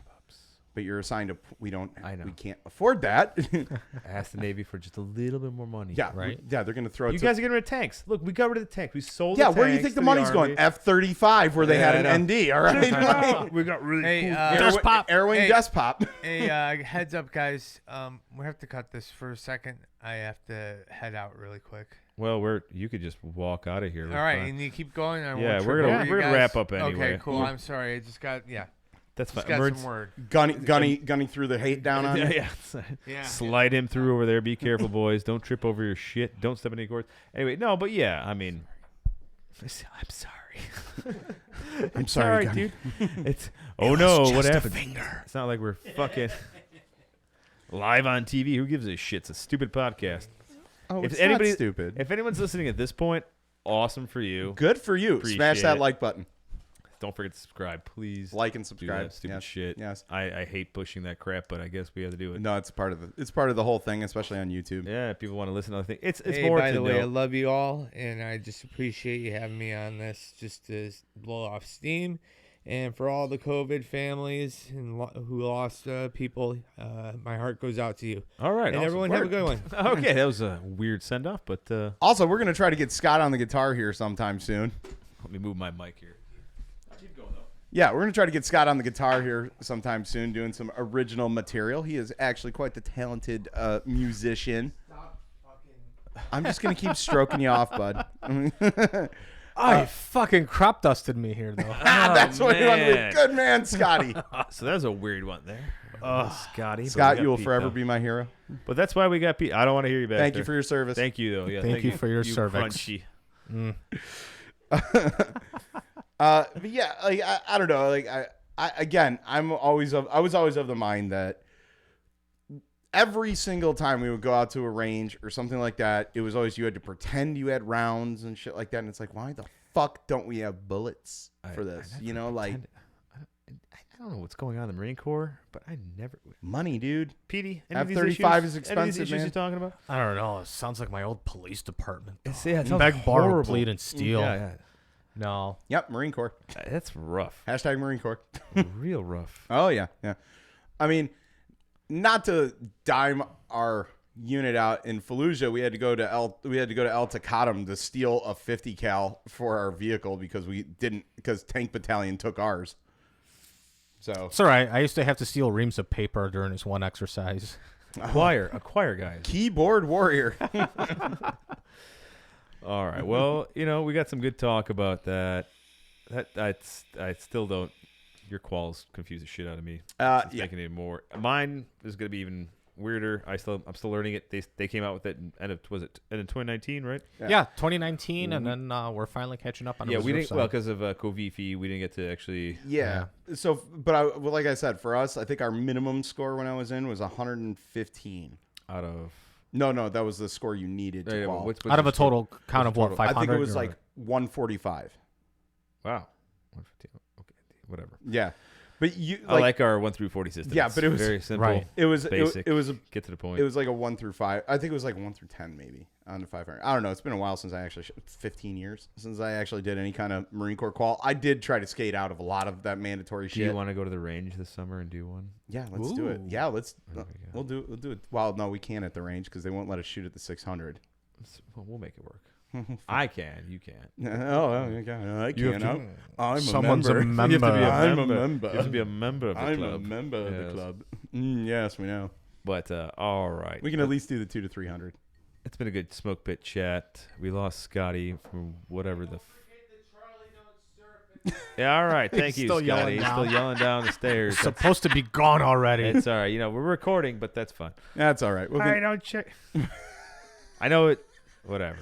But you're assigned we don't. I know. We can't afford that. Ask the Navy for just a little bit more money. Yeah, Right. Yeah, they're gonna throw it. You guys are getting rid of tanks. Look, we got rid of the tank. We sold. Yeah, the where do you tanks think the to money's Army. going? F-35, where they Yeah, had I an ND. All right. We got really Hey, cool. Despop. Airwing Hey. Despop. Hey, heads up, guys. We have to cut this for a second. I have to head out really quick. Well, you could just walk out of here. All right, and you keep going. I won't Yeah, trip we're gonna- over you we're gonna guys. wrap up anyway. Okay, cool. I'm sorry. I just got That's fine. just got We're- some word. Gunny through the hate down on it. Yeah. Slide him through over there. Be careful, boys. Don't trip over your shit. Don't step in any cords. Anyway, no, but yeah, I mean, I'm sorry. I'm sorry, dude. It's no, what happened? It's not like we're fucking live on TV. Who gives a shit? It's a stupid podcast. Oh, If it's anybody- not stupid. If anyone's listening at this point, awesome for you. Good for you. Appreciate Smash that it. like button. Don't forget to subscribe, please. Like and Do subscribe. that stupid Yes. shit. Yes. I hate pushing that crap, but I guess we have to do it. No, it's part of the whole thing, especially on YouTube. Yeah, people want to listen to other things. It's Hey, more by to the way, I know. love you all, and I just appreciate you having me on this just to blow off steam. And for all the COVID families and who lost people, my heart goes out to you. All right, And awesome. everyone have a good one. Okay, that was a weird send off, but Also, we're gonna try to get Scott on the guitar here sometime soon. let me move my mic here. Keep going though. Yeah, we're gonna try to get Scott on the guitar here sometime soon, doing some original material. He is actually quite the talented musician. I'm just gonna keep stroking you off, bud. I fucking crop dusted me here though. That's what you want to man. do. Good man, Scotty. So that was a weird one there. Scotty. Scott, you will forever be my hero. But that's why we got Pete. I don't want to hear you back Thank there. you for your service. Thank you though. Yeah. Thank you for your cervix. Crunchy. But yeah, like I don't know. Like I was always of the mind that every single time we would go out to a range or something like that, it was always you had to pretend you had rounds and shit like that. And it's like, why the fuck don't we have bullets for this? You know, like I don't know what's going on in the Marine Corps, but I never. money, dude. Petey, F-35 is Any of expensive, these issues man. you're talking about? I don't know. It sounds like my old police department. though. Yeah, it sounds Beg, borrow, horrible. plead, and steal. Yeah, No. Yep, Marine Corps. that's rough. Hashtag Marine Corps. Real rough. Oh yeah, yeah. I mean, not to dime our unit out in Fallujah, we had to go to El Taqadum to steal a 50 cal for our vehicle because Tank Battalion took ours. So It's all right. I used to have to steal reams of paper during this one exercise. Acquire guys. keyboard warrior. All right. Well, we got some good talk about that. I still don't. Your quals confuse the shit out of me. It's Yeah. making it more. Mine is going to be even weirder. I'm still learning it. They came out with it end of 2019, right? Yeah, 2019, and then we're finally catching up on the Yeah, we reserve didn't side. well because of Covifi, we didn't get to actually. Yeah. So, but like I said, for us, I think our minimum score when I was in was 115. Out of No, that was the score you needed to qualify. what's Out of your a total count of what, total? 500? I think it was or- like 145. Wow, 115. Okay, whatever. Yeah, but you I like our 1 through 40 system. Yeah, It's but it was- very simple. Right. it was Basic. it was Get to the point. it was like a 1 through 5. I think it was like 1 through 10 maybe on the 500. I don't know. It's been a while since I actually 15 years since I actually did any kind of Marine Corps qual. I did try to skate out of a lot of that mandatory Do shit. you want to go to the range this summer and do one? Yeah, let's do it. Ooh. Yeah, let's. Okay, yeah. We'll do it. Well, no, we can't at the range because they won't let us shoot at the 600. Well, we'll make it work. I can. You can't. Oh, okay. I You have can't. I'm a Someone's member. a member. You have to be a I'm a member. member. You have to be a member of the I'm club. a member of the Yes. club. Yes, we know. But all right, We can at least do the 2 to 300. it's been a good smoke pit chat. We lost Scotty from whatever the. Yeah, all right. Thank you, still Scotty. yelling He's down. still yelling down the stairs. Supposed to be gone already. It's all right. You know, we're recording, but that's fine. That's all right. I don't check. I know it. Whatever.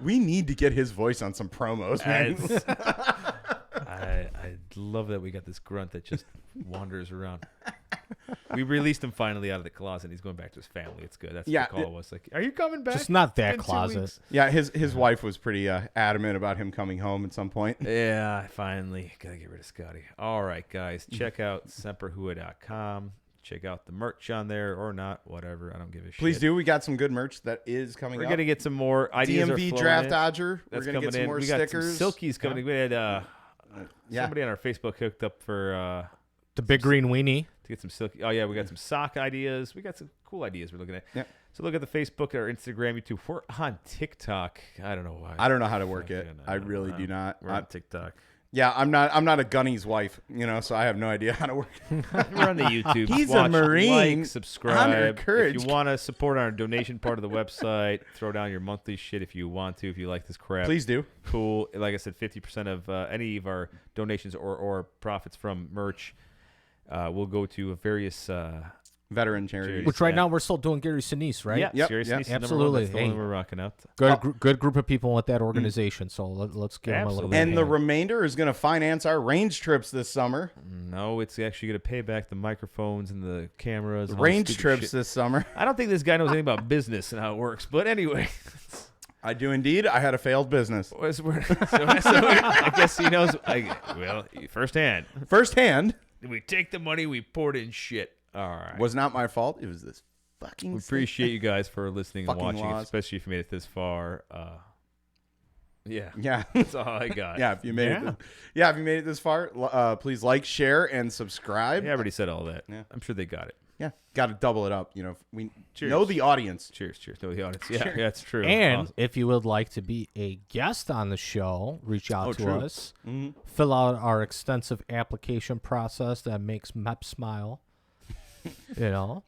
We need to get his voice on some promos, man. It's- I love that we got this grunt that just wanders around. We released him finally out of the closet. He's going back to his family. It's good. That's Yeah, what the call was. Like, are you coming back? Just not that in 2 closet. weeks? Yeah, his wife was pretty adamant about him coming home at some point. Yeah, I finally gotta get rid of Scotty. All right, guys, check out semperhua.com. Check out the merch on there or not, whatever. I don't give a shit. Please do. We got some good merch that is coming We're up. gonna get some more ideas. DMV are flowing Draft in. Dodger. That's We're gonna coming get some in. more We got stickers. some Silkies coming. We had Yeah. somebody on our Facebook hooked up for The big green weenie. to get some silky. Oh yeah, we got some sock ideas. We got some cool ideas we're looking at. Yeah. So look at the Facebook or Instagram, YouTube. We're on TikTok. I don't know why. I don't know how to work it. Fucking, I really do not. We're on TikTok. Yeah, I'm not a gunny's wife, so I have no idea how to work. We're on the YouTube. He's a Watch, Marine. Like, subscribe. Honor, If courage. you want to support our donation part of the website, throw down your monthly shit if you want to. If you like this crap, Please do. Cool. Like I said, 50% of any of our donations or profits from merch will go to various. Veteran charities. Which right Yeah. now we're still doing Gary Sinise, right? Yeah, Yep, seriously, yep. it's the number Absolutely. one. That's the one Hey. we're rocking out. Good group of people with that organization. So let's give them a little bit. And of the hand. remainder is going to finance our range trips this summer. No, it's actually going to pay back the microphones and the cameras. and all the Range stupid trips shit. this summer. I don't think this guy knows anything about business and how it works. But anyway, I do indeed. I had a failed business. I guess he knows. Firsthand. Firsthand. We take the money, we pour it in shit. All right. Was not my fault. It was this fucking We state. appreciate you guys for listening and Fucking watching, laws. especially if you made it this far. Yeah, Yeah. that's all I got. Yeah, if you made it this far, please like, share, and subscribe. Yeah, I already said all that. Yeah. I'm sure they got it. Yeah, got to double it up. We Cheers. know the audience. Cheers, to the audience. Yeah, yeah, it's true. And Awesome. if you would like to be a guest on the show, reach out to true. us. Mhm. Fill out our extensive application process that makes MEP smile.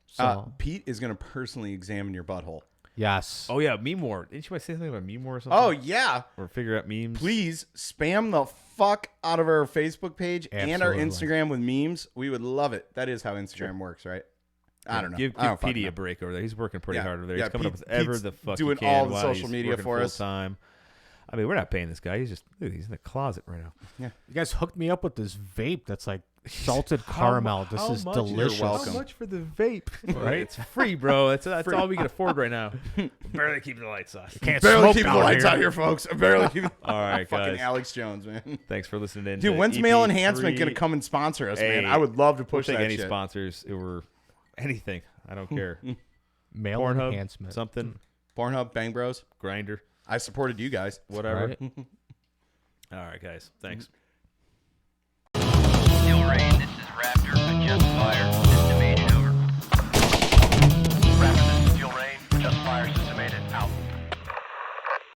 So Pete is going to personally examine your butthole. yes. Oh yeah, meme war. Didn't you want to say something about meme war or something? Oh yeah, or figure out memes. please spam the fuck out of our Facebook page and our Absolutely. Instagram with memes. We would love it. That is how Instagram works, right? I don't know. Give I don't fucking Petey know. a break over there. He's working pretty Yeah, hard over there. yeah, He's coming up Pete's- with ever Pete's the fuck doing he can all the while social he's media working for full us. time. I mean, we're not paying this guy. He's in the closet right now. You guys hooked me up with this vape that's like salted caramel. This is delicious. welcome. How much for the vape? Right? It's free, bro. That's all we can afford right now. Barely keeping the lights on. Can't Barely smoke keeping the down lights here. out here, folks. Barely keeping. All right, Fucking guys. Alex Jones, man. Thanks for listening in. Dude, to when's Mail EP3. Enhancement gonna come and sponsor us, man? Hey, I would love to We'll push take that any shit. sponsors or anything. I don't care. Male Pornhub, enhancement. something, Pornhub, Bang Bros. Grinder, I supported you guys. whatever. Right? All right, guys. Thanks. Steel Rain, this is Raptor. Adjust fire. Estimated over. Raptor, this is Steel Rain. Adjust fire. Estimated out.